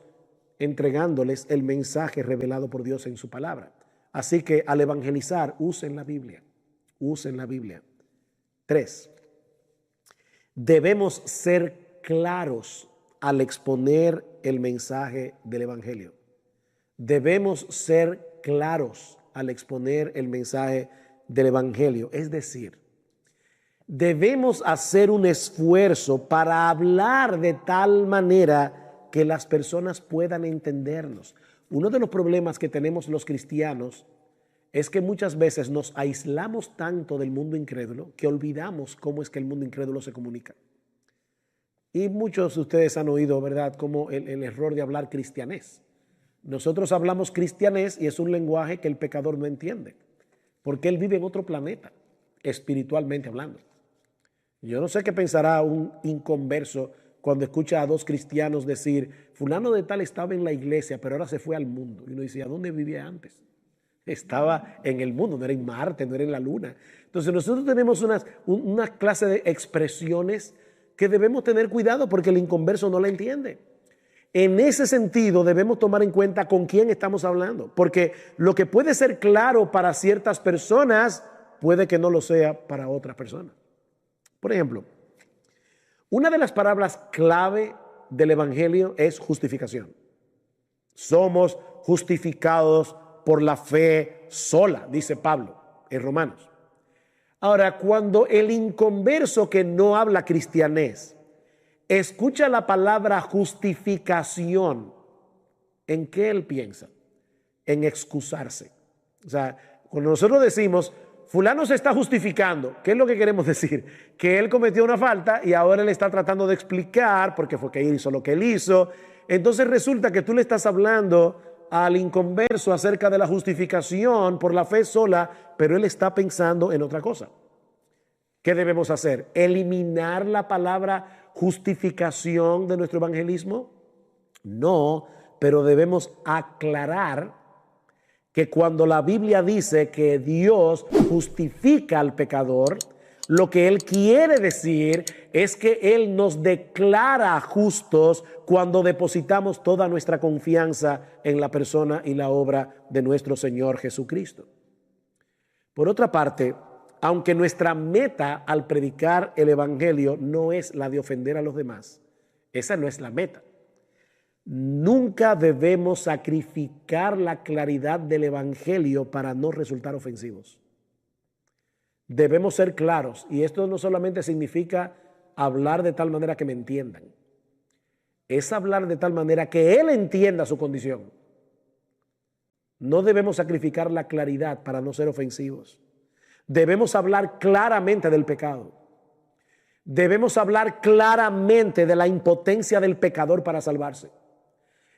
entregándoles el mensaje revelado por Dios en su palabra. Así que al evangelizar, usen la Biblia. Usen la Biblia. 3. Debemos ser claros al exponer el mensaje del evangelio. Debemos ser claros al exponer el mensaje del evangelio. Es decir, debemos hacer un esfuerzo para hablar de tal manera que las personas puedan entendernos. Uno de los problemas que tenemos los cristianos es que muchas veces nos aislamos tanto del mundo incrédulo que olvidamos cómo es que el mundo incrédulo se comunica. Y muchos de ustedes han oído, ¿verdad?, como el error de hablar cristianés. Nosotros hablamos cristianés y es un lenguaje que el pecador no entiende, porque él vive en otro planeta, espiritualmente hablando. Yo no sé qué pensará un inconverso cuando escucha a 2 cristianos decir, fulano de tal estaba en la iglesia, pero ahora se fue al mundo. Y uno dice, ¿a dónde vivía antes? Estaba en el mundo, no era en Marte, no era en la Luna. Entonces nosotros tenemos una clase de expresiones que debemos tener cuidado porque el inconverso no la entiende. En ese sentido debemos tomar en cuenta con quién estamos hablando, porque lo que puede ser claro para ciertas personas puede que no lo sea para otras personas. Por ejemplo, una de las palabras clave del evangelio es justificación. Somos justificados por la fe sola, dice Pablo en Romanos. Ahora, cuando el inconverso que no habla cristianés escucha la palabra justificación, ¿en qué él piensa? En excusarse. O sea, cuando nosotros decimos, fulano se está justificando, ¿qué es lo que queremos decir? Que él cometió una falta y ahora él está tratando de explicar por qué fue que hizo lo que él hizo. Entonces resulta que tú le estás hablando al inconverso acerca de la justificación por la fe sola, pero él está pensando en otra cosa. ¿Qué debemos hacer? ¿Eliminar la palabra justificación de nuestro evangelismo? No, pero debemos aclarar que cuando la Biblia dice que Dios justifica al pecador, lo que Él quiere decir es que Él nos declara justos cuando depositamos toda nuestra confianza en la persona y la obra de nuestro Señor Jesucristo. Por otra parte, aunque nuestra meta al predicar el Evangelio no es la de ofender a los demás, esa no es la meta. Nunca debemos sacrificar la claridad del Evangelio para no resultar ofensivos. Debemos ser claros, y esto no solamente significa hablar de tal manera que me entiendan, es hablar de tal manera que él entienda su condición. No debemos sacrificar la claridad para no ser ofensivos. Debemos hablar claramente del pecado. Debemos hablar claramente de la impotencia del pecador para salvarse.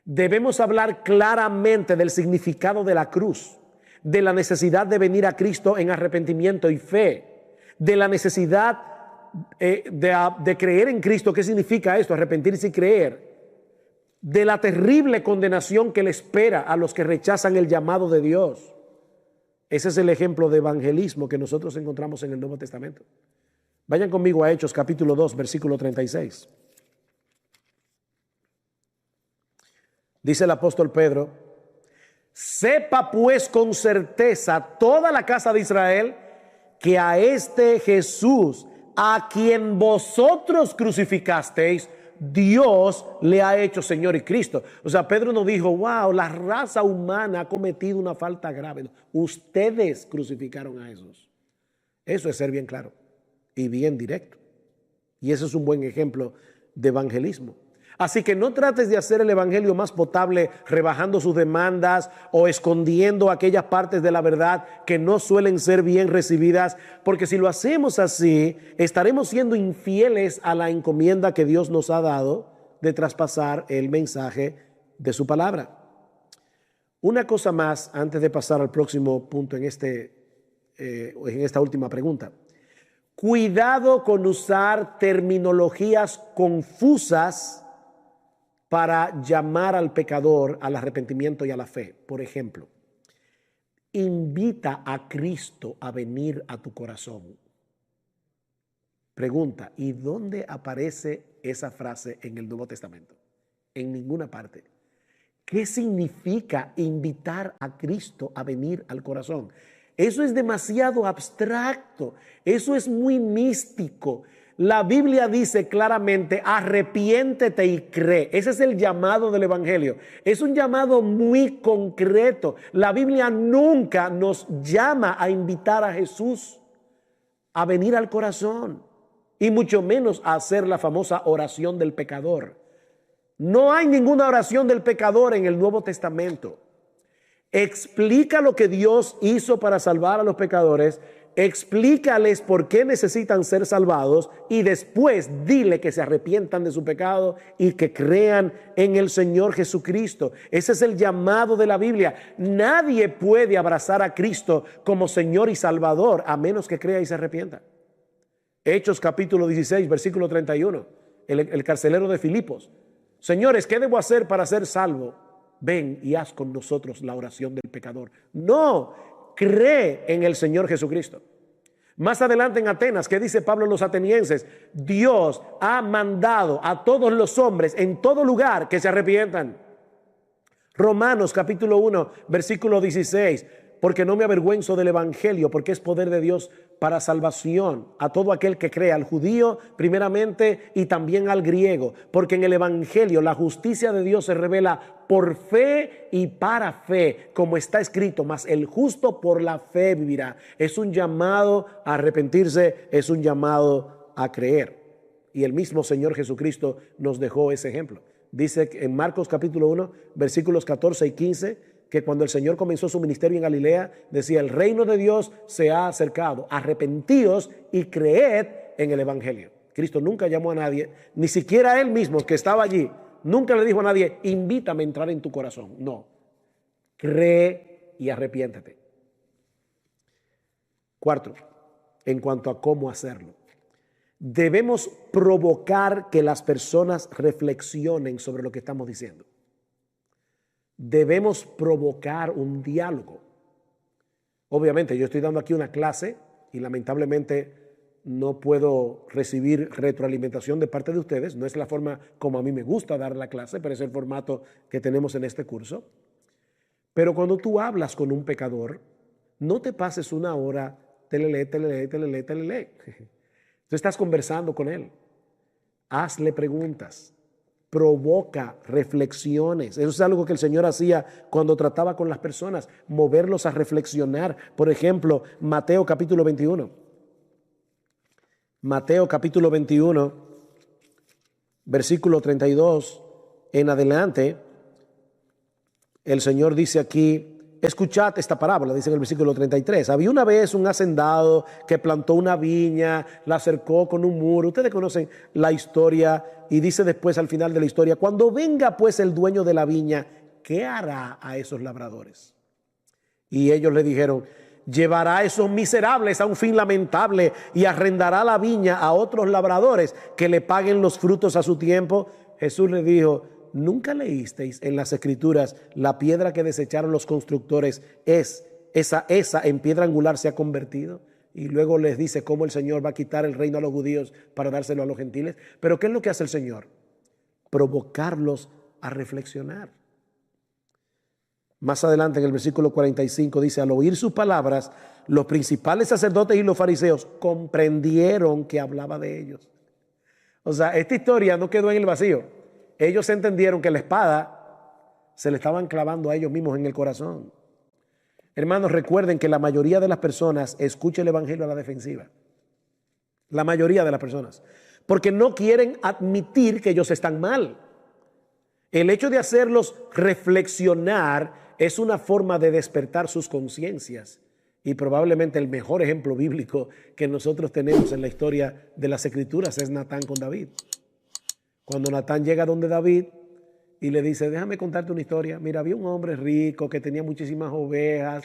Debemos hablar claramente del significado de la cruz, de la necesidad de venir a Cristo en arrepentimiento y fe, de la necesidad de creer en Cristo. ¿Qué significa esto? Arrepentirse y creer. De la terrible condenación que le espera a los que rechazan el llamado de Dios. Ese es el ejemplo de evangelismo que nosotros encontramos en el Nuevo Testamento. Vayan conmigo a Hechos capítulo 2, versículo 36. Dice el apóstol Pedro: sepa pues con certeza toda la casa de Israel que a este Jesús, a quien vosotros crucificasteis, Dios le ha hecho Señor y Cristo. O sea, Pedro no dijo, wow, la raza humana ha cometido una falta grave. Ustedes crucificaron a Jesús. Eso es ser bien claro y bien directo. Y ese es un buen ejemplo de evangelismo. Así que no trates de hacer el evangelio más potable rebajando sus demandas o escondiendo aquellas partes de la verdad que no suelen ser bien recibidas, porque si lo hacemos así, estaremos siendo infieles a la encomienda que Dios nos ha dado de traspasar el mensaje de su palabra. Una cosa más antes de pasar al próximo punto en esta última pregunta. Cuidado con usar terminologías confusas para llamar al pecador al arrepentimiento y a la fe. Por ejemplo, invita a Cristo a venir a tu corazón. Pregunta, ¿y dónde aparece esa frase en el Nuevo Testamento? En ninguna parte. ¿Qué significa invitar a Cristo a venir al corazón? Eso es demasiado abstracto, eso es muy místico. La Biblia dice claramente, arrepiéntete y cree. Ese es el llamado del evangelio. Es un llamado muy concreto. La Biblia nunca nos llama a invitar a Jesús a venir al corazón, y mucho menos a hacer la famosa oración del pecador. No hay ninguna oración del pecador en el Nuevo Testamento. Explica lo que Dios hizo para salvar a los pecadores, explícales por qué necesitan ser salvados y después dile que se arrepientan de su pecado y que crean en el Señor Jesucristo. Ese es el llamado de la Biblia. Nadie puede abrazar a Cristo como Señor y Salvador a menos que crea y se arrepienta. Hechos capítulo 16, versículo 31. El carcelero de Filipos. Señores, ¿qué debo hacer para ser salvo? Ven y haz con nosotros la oración del pecador. No, cree en el Señor Jesucristo. Más adelante en Atenas, ¿qué dice Pablo a los atenienses? Dios ha mandado a todos los hombres en todo lugar que se arrepientan. Romanos capítulo 1, versículo 16. Porque no me avergüenzo del evangelio, porque es poder de Dios para salvación a todo aquel que cree, al judío primeramente y también al griego. Porque en el evangelio la justicia de Dios se revela por fe y para fe, como está escrito, mas el justo por la fe vivirá. Es un llamado a arrepentirse, es un llamado a creer. Y el mismo Señor Jesucristo nos dejó ese ejemplo. Dice en Marcos capítulo 1, versículos 14 y 15, que cuando el Señor comenzó su ministerio en Galilea, decía, el reino de Dios se ha acercado, arrepentíos y creed en el evangelio. Cristo nunca llamó a nadie, ni siquiera él mismo que estaba allí, nunca le dijo a nadie, invítame a entrar en tu corazón. No, cree y arrepiéntete. Cuarto, en cuanto a cómo hacerlo, debemos provocar que las personas reflexionen sobre lo que estamos diciendo. Debemos provocar un diálogo. Obviamente yo estoy dando aquí una clase y lamentablemente no puedo recibir retroalimentación de parte de ustedes. No es la forma como a mí me gusta dar la clase, pero es el formato que tenemos en este curso. Pero cuando tú hablas con un pecador, no te pases una hora, telele. Tú estás conversando con él. Hazle preguntas. Provoca reflexiones. Eso es algo que el Señor hacía cuando trataba con las personas, moverlos a reflexionar. Por ejemplo, Mateo capítulo 21. Mateo capítulo 21, versículo 32 en adelante, el Señor dice aquí, escuchad esta parábola, dice en el versículo 33. Había una vez un hacendado que plantó una viña, la cercó con un muro. Ustedes conocen la historia y dice después al final de la historia, cuando venga pues el dueño de la viña, ¿qué hará a esos labradores? Y ellos le dijeron, llevará a esos miserables a un fin lamentable y arrendará la viña a otros labradores que le paguen los frutos a su tiempo. Jesús le dijo, ¿nunca leísteis en las Escrituras la piedra que desecharon los constructores esa en piedra angular se ha convertido? Y luego les dice cómo el Señor va a quitar el reino a los judíos para dárselo a los gentiles. Pero ¿qué es lo que hace el Señor? Provocarlos a reflexionar. Más adelante en el versículo 45 dice, al oír sus palabras, los principales sacerdotes y los fariseos comprendieron que hablaba de ellos. O sea, esta historia no quedó en el vacío. Ellos entendieron que la espada se le estaban clavando a ellos mismos en el corazón. Hermanos, recuerden que la mayoría de las personas escucha el evangelio a la defensiva. La mayoría de las personas. Porque no quieren admitir que ellos están mal. El hecho de hacerlos reflexionar es una forma de despertar sus conciencias. Y probablemente el mejor ejemplo bíblico que nosotros tenemos en la historia de las Escrituras es Natán con David. Cuando Natán llega donde David y le dice, déjame contarte una historia. Mira, había un hombre rico que tenía muchísimas ovejas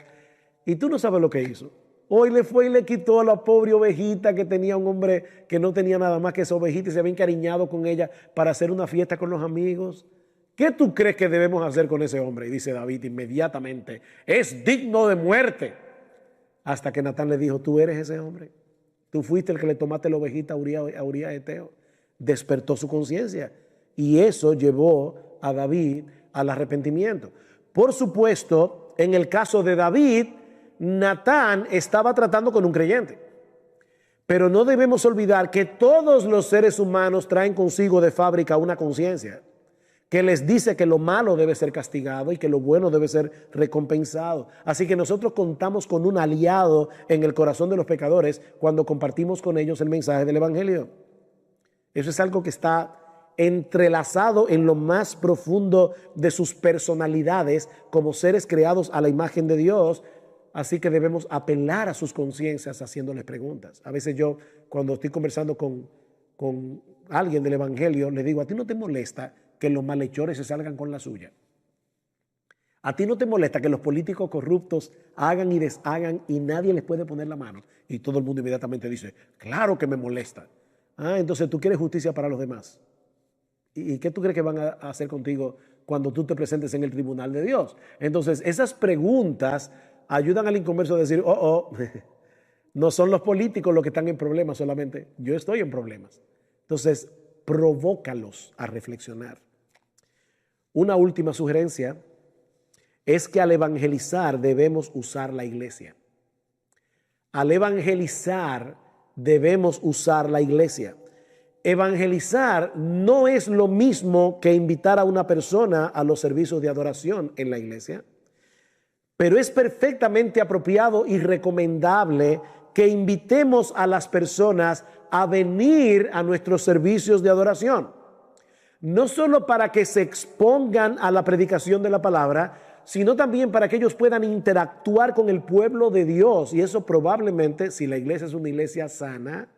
y tú no sabes lo que hizo. Hoy le fue y le quitó a la pobre ovejita que tenía un hombre que no tenía nada más que esa ovejita y se había encariñado con ella para hacer una fiesta con los amigos. ¿Qué tú crees que debemos hacer con ese hombre? Y dice David inmediatamente, es digno de muerte. Hasta que Natán le dijo, tú eres ese hombre. Tú fuiste el que le tomaste la ovejita a Urías Eteo. Despertó su conciencia y eso llevó a David al arrepentimiento. Por supuesto, en el caso de David, Natán estaba tratando con un creyente. Pero no debemos olvidar que todos los seres humanos traen consigo de fábrica una conciencia que les dice que lo malo debe ser castigado y que lo bueno debe ser recompensado. Así que nosotros contamos con un aliado en el corazón de los pecadores cuando compartimos con ellos el mensaje del evangelio. Eso es algo que está entrelazado en lo más profundo de sus personalidades como seres creados a la imagen de Dios. Así que debemos apelar a sus conciencias haciéndoles preguntas. A veces yo, cuando estoy conversando con alguien del evangelio, le digo, ¿a ti no te molesta que los malhechores se salgan con la suya? ¿A ti no te molesta que los políticos corruptos hagan y deshagan y nadie les puede poner la mano? Y todo el mundo inmediatamente dice, claro que me molesta. Entonces tú quieres justicia para los demás. ¿Y qué tú crees que van a hacer contigo cuando tú te presentes en el tribunal de Dios? Entonces esas preguntas ayudan al inconverso a decir, no son los políticos los que están en problemas solamente, yo estoy en problemas. Entonces provócalos a reflexionar. Una última sugerencia es que al evangelizar debemos usar la iglesia. Al evangelizar debemos usar la iglesia. Evangelizar no es lo mismo que invitar a una persona a los servicios de adoración en la iglesia, pero es perfectamente apropiado y recomendable que invitemos a las personas a venir a nuestros servicios de adoración. No solo para que se expongan a la predicación de la palabra, sino también para que ellos puedan interactuar con el pueblo de Dios. Y eso probablemente, si la iglesia es una iglesia sana,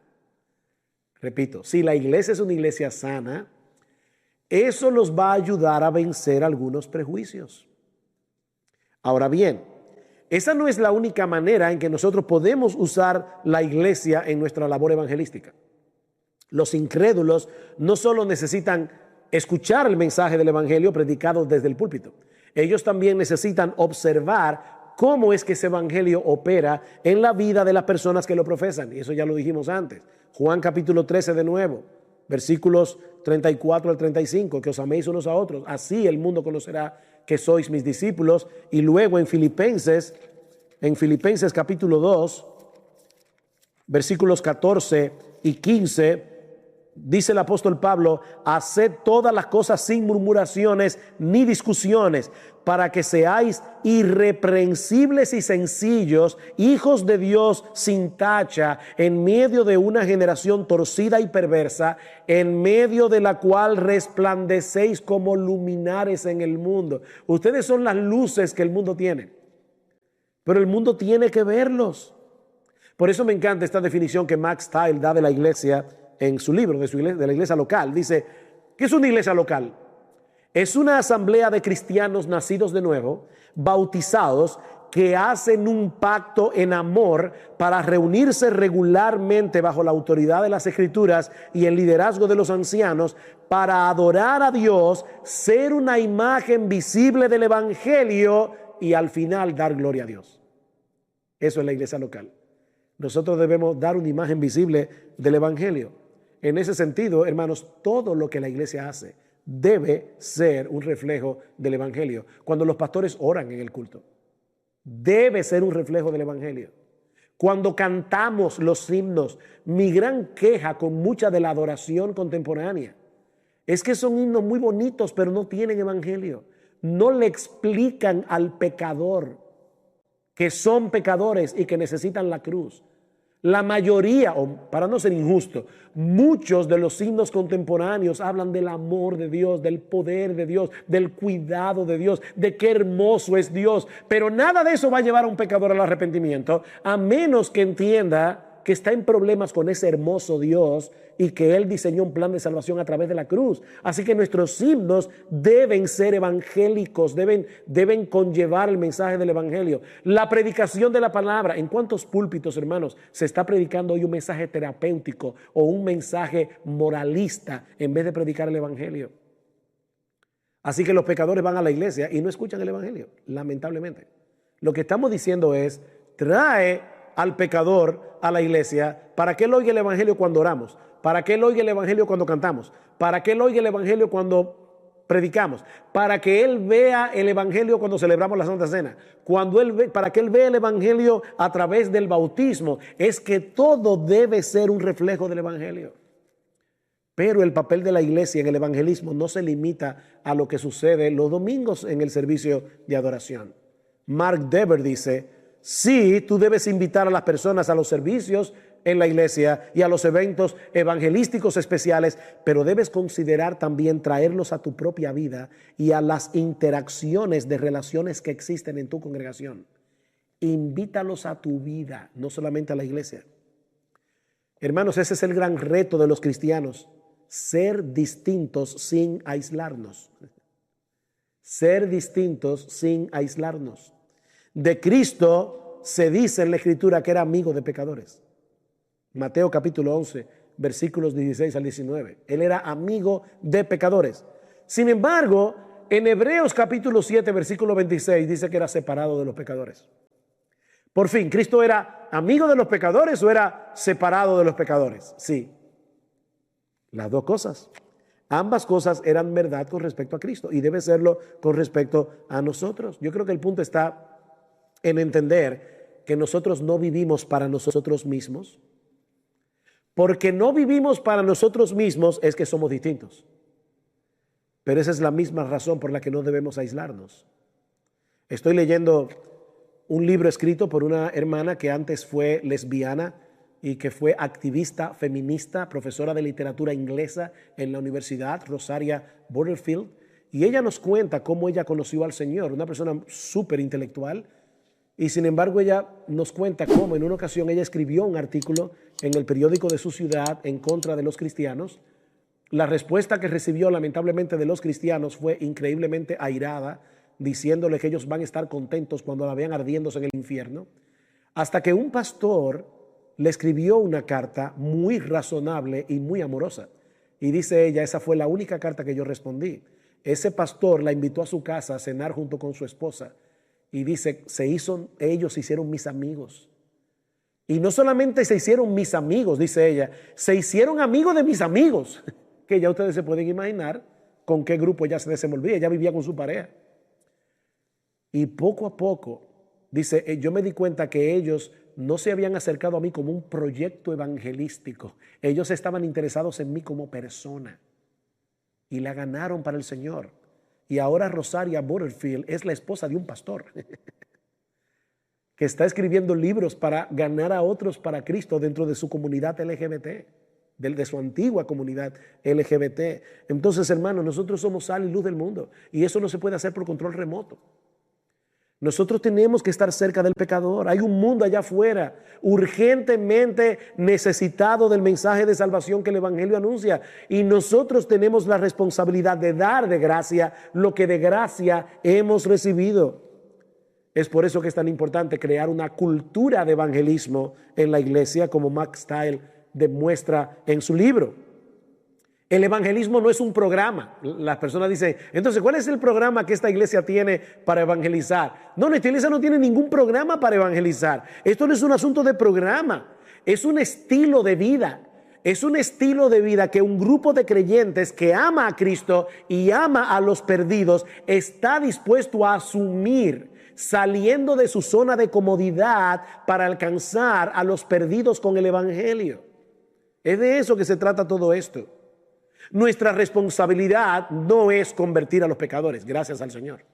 repito, si la iglesia es una iglesia sana, eso los va a ayudar a vencer algunos prejuicios. Ahora bien, esa no es la única manera en que nosotros podemos usar la iglesia en nuestra labor evangelística. Los incrédulos no solo necesitan escuchar el mensaje del evangelio predicado desde el púlpito, ellos también necesitan observar cómo es que ese evangelio opera en la vida de las personas que lo profesan. Y eso ya lo dijimos antes. Juan capítulo 13 de nuevo, versículos 34 al 35, que os améis unos a otros. Así el mundo conocerá que sois mis discípulos. Y luego en Filipenses capítulo 2, versículos 14 y 15, dice el apóstol Pablo: haced todas las cosas sin murmuraciones ni discusiones, para que seáis irreprensibles y sencillos, hijos de Dios sin tacha, en medio de una generación torcida y perversa, en medio de la cual resplandecéis como luminares en el mundo. Ustedes son las luces que el mundo tiene, pero el mundo tiene que verlos. Por eso me encanta esta definición que Max Style da de la iglesia en su libro, de la iglesia local. Dice, ¿qué es una iglesia local? Es una asamblea de cristianos nacidos de nuevo, bautizados, que hacen un pacto en amor para reunirse regularmente bajo la autoridad de las Escrituras y el liderazgo de los ancianos para adorar a Dios, ser una imagen visible del Evangelio y al final dar gloria a Dios. Eso es la iglesia local. Nosotros debemos dar una imagen visible del Evangelio. En ese sentido, hermanos, todo lo que la iglesia hace debe ser un reflejo del Evangelio. Cuando los pastores oran en el culto, debe ser un reflejo del Evangelio. Cuando cantamos los himnos, mi gran queja con mucha de la adoración contemporánea es que son himnos muy bonitos, pero no tienen Evangelio. No le explican al pecador que son pecadores y que necesitan la cruz. La mayoría, o para no ser injusto, muchos de los himnos contemporáneos hablan del amor de Dios, del poder de Dios, del cuidado de Dios, de qué hermoso es Dios. Pero nada de eso va a llevar a un pecador al arrepentimiento, a menos que entienda que está en problemas con ese hermoso Dios y que Él diseñó un plan de salvación a través de la cruz. Así que nuestros himnos deben ser evangélicos, deben conllevar el mensaje del evangelio. La predicación de la palabra. ¿En cuántos púlpitos, hermanos, se está predicando hoy un mensaje terapéutico o un mensaje moralista en vez de predicar el evangelio? Así que los pecadores van a la iglesia y no escuchan el evangelio, lamentablemente. Lo que estamos diciendo es, trae al pecador a la iglesia para que él oiga el evangelio cuando oramos, para que él oiga el evangelio cuando cantamos, para que él oiga el evangelio cuando predicamos, para que él vea el evangelio cuando celebramos la Santa Cena, para que él vea el evangelio a través del bautismo. Es que todo debe ser un reflejo del evangelio. Pero el papel de la iglesia en el evangelismo no se limita a lo que sucede los domingos en el servicio de adoración. Mark Dever dice: sí, tú debes invitar a las personas a los servicios en la iglesia y a los eventos evangelísticos especiales, pero debes considerar también traerlos a tu propia vida y a las interacciones de relaciones que existen en tu congregación. Invítalos a tu vida, no solamente a la iglesia. Hermanos, ese es el gran reto de los cristianos: ser distintos sin aislarnos. Ser distintos sin aislarnos. De Cristo se dice en la Escritura que era amigo de pecadores. Mateo capítulo 11, versículos 16 al 19. Él era amigo de pecadores. Sin embargo, en Hebreos capítulo 7, versículo 26, dice que era separado de los pecadores. Por fin, ¿Cristo era amigo de los pecadores o era separado de los pecadores? Sí, las dos cosas. Ambas cosas eran verdad con respecto a Cristo y debe serlo con respecto a nosotros. Yo creo que el punto está en entender que nosotros no vivimos para nosotros mismos. Porque no vivimos para nosotros mismos es que somos distintos. Pero esa es la misma razón por la que no debemos aislarnos. Estoy leyendo un libro escrito por una hermana que antes fue lesbiana y que fue activista feminista, profesora de literatura inglesa en la Universidad Rosaria Butterfield. Y ella nos cuenta cómo ella conoció al Señor, una persona súper intelectual. Y sin embargo ella nos cuenta cómo en una ocasión ella escribió un artículo en el periódico de su ciudad en contra de los cristianos. La respuesta que recibió lamentablemente de los cristianos fue increíblemente airada, diciéndole que ellos van a estar contentos cuando la vean ardiéndose en el infierno. Hasta que un pastor le escribió una carta muy razonable y muy amorosa. Y dice ella, esa fue la única carta que yo respondí. Ese pastor la invitó a su casa a cenar junto con su esposa. Y dice, ellos se hicieron mis amigos. Y no solamente se hicieron mis amigos, dice ella, se hicieron amigos de mis amigos, que ya ustedes se pueden imaginar con qué grupo ella se desenvolvía. Ella vivía con su pareja. Y poco a poco, dice, yo me di cuenta que ellos no se habían acercado a mí como un proyecto evangelístico. Ellos estaban interesados en mí como persona. Y la ganaron para el Señor. Y ahora Rosaria Butterfield es la esposa de un pastor que está escribiendo libros para ganar a otros para Cristo dentro de su comunidad LGBT, de su antigua comunidad LGBT. Entonces, hermanos, nosotros somos sal y luz del mundo, y eso no se puede hacer por control remoto. Nosotros tenemos que estar cerca del pecador. Hay un mundo allá afuera urgentemente necesitado del mensaje de salvación que el Evangelio anuncia, y nosotros tenemos la responsabilidad de dar de gracia lo que de gracia hemos recibido. Es por eso que es tan importante crear una cultura de evangelismo en la iglesia, como Max Stiles demuestra en su libro. El evangelismo no es un programa. Las personas dicen, entonces, ¿cuál es el programa que esta iglesia tiene para evangelizar? No, esta iglesia no tiene ningún programa para evangelizar. Esto no es un asunto de programa, es un estilo de vida. Es un estilo de vida que un grupo de creyentes que ama a Cristo y ama a los perdidos está dispuesto a asumir, saliendo de su zona de comodidad para alcanzar a los perdidos con el Evangelio. Es de eso que se trata todo esto. Nuestra responsabilidad no es convertir a los pecadores, gracias al Señor.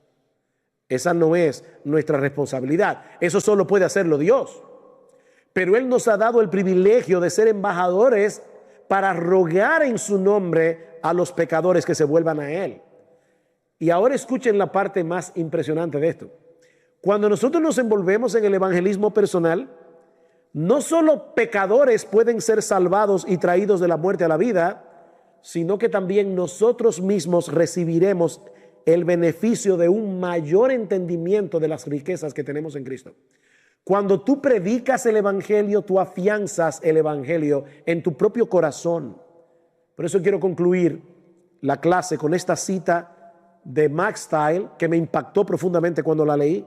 Esa no es nuestra responsabilidad. Eso solo puede hacerlo Dios. Pero Él nos ha dado el privilegio de ser embajadores para rogar en su nombre a los pecadores que se vuelvan a Él. Y ahora escuchen la parte más impresionante de esto. Cuando nosotros nos envolvemos en el evangelismo personal, no solo pecadores pueden ser salvados y traídos de la muerte a la vida, sino que también nosotros mismos recibiremos el beneficio de un mayor entendimiento de las riquezas que tenemos en Cristo. Cuando tú predicas el evangelio, tú afianzas el evangelio en tu propio corazón. Por eso quiero concluir la clase con esta cita de Max Stiles que me impactó profundamente cuando la leí.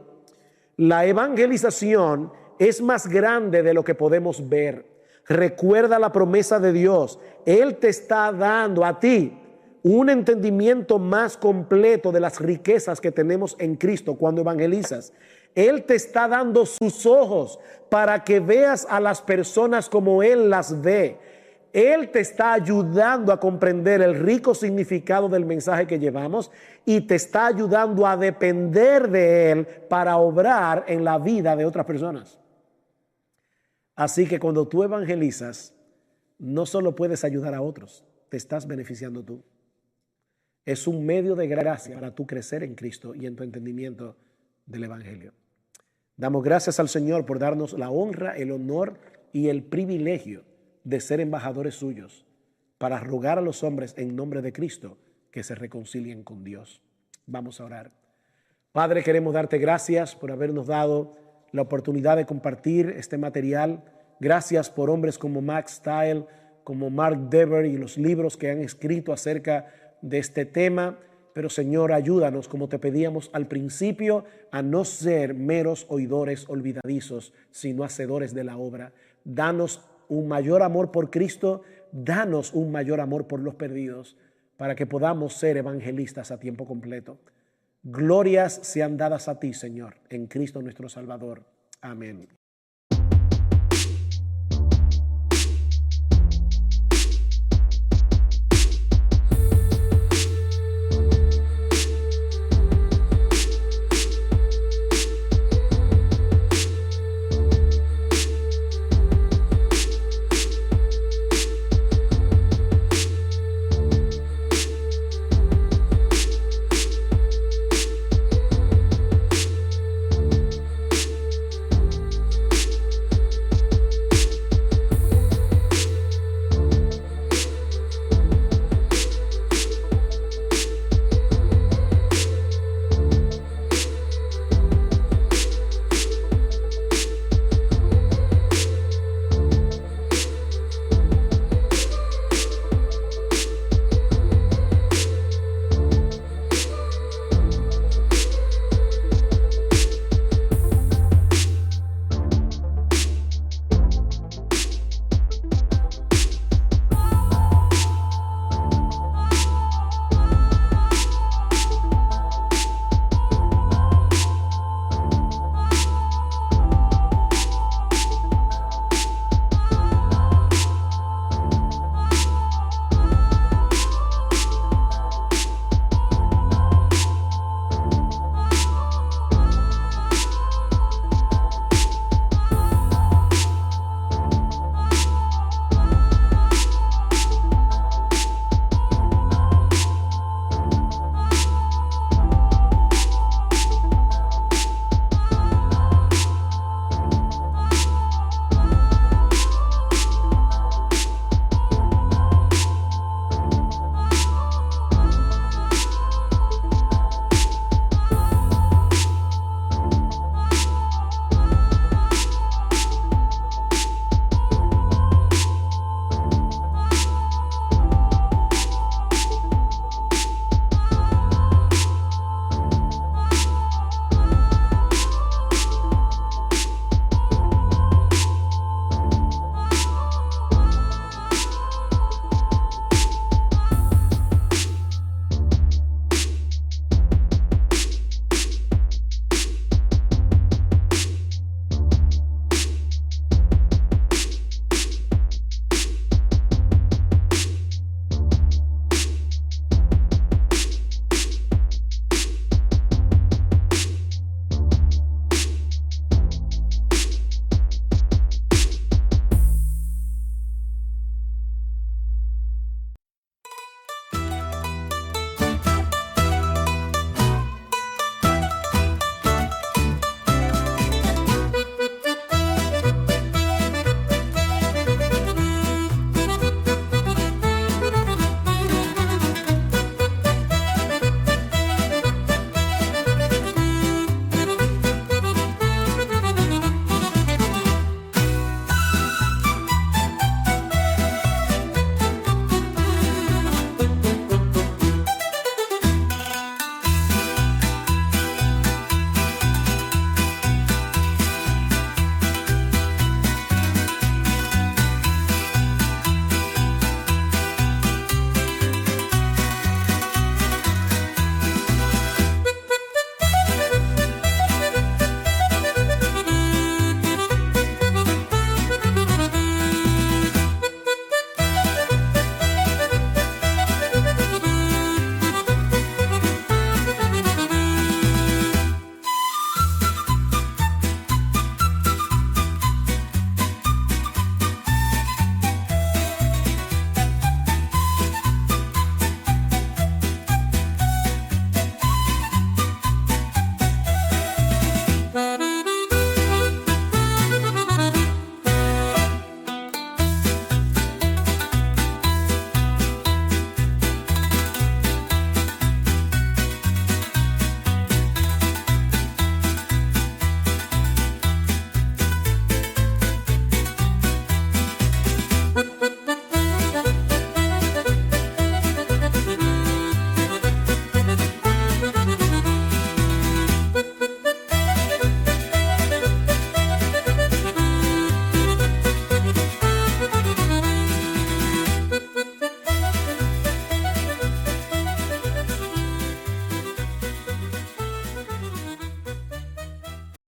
La evangelización es más grande de lo que podemos ver. Recuerda la promesa de Dios. Él te está dando a ti un entendimiento más completo de las riquezas que tenemos en Cristo cuando evangelizas. Él te está dando sus ojos para que veas a las personas como Él las ve. Él te está ayudando a comprender el rico significado del mensaje que llevamos y te está ayudando a depender de Él para obrar en la vida de otras personas. Así que cuando tú evangelizas, no solo puedes ayudar a otros, te estás beneficiando tú. Es un medio de gracia para tú crecer en Cristo y en tu entendimiento del evangelio. Damos gracias al Señor por darnos la honra, el honor y el privilegio de ser embajadores suyos para rogar a los hombres en nombre de Cristo que se reconcilien con Dios. Vamos a orar. Padre, queremos darte gracias por habernos dado la oportunidad de compartir este material. Gracias por hombres como Max Stiles, como Mark Dever y los libros que han escrito acerca de este tema. Pero Señor, ayúdanos, como te pedíamos al principio, a no ser meros oidores olvidadizos, sino hacedores de la obra. Danos un mayor amor por Cristo, danos un mayor amor por los perdidos, para que podamos ser evangelistas a tiempo completo. Glorias sean dadas a ti, Señor, en Cristo nuestro Salvador. Amén.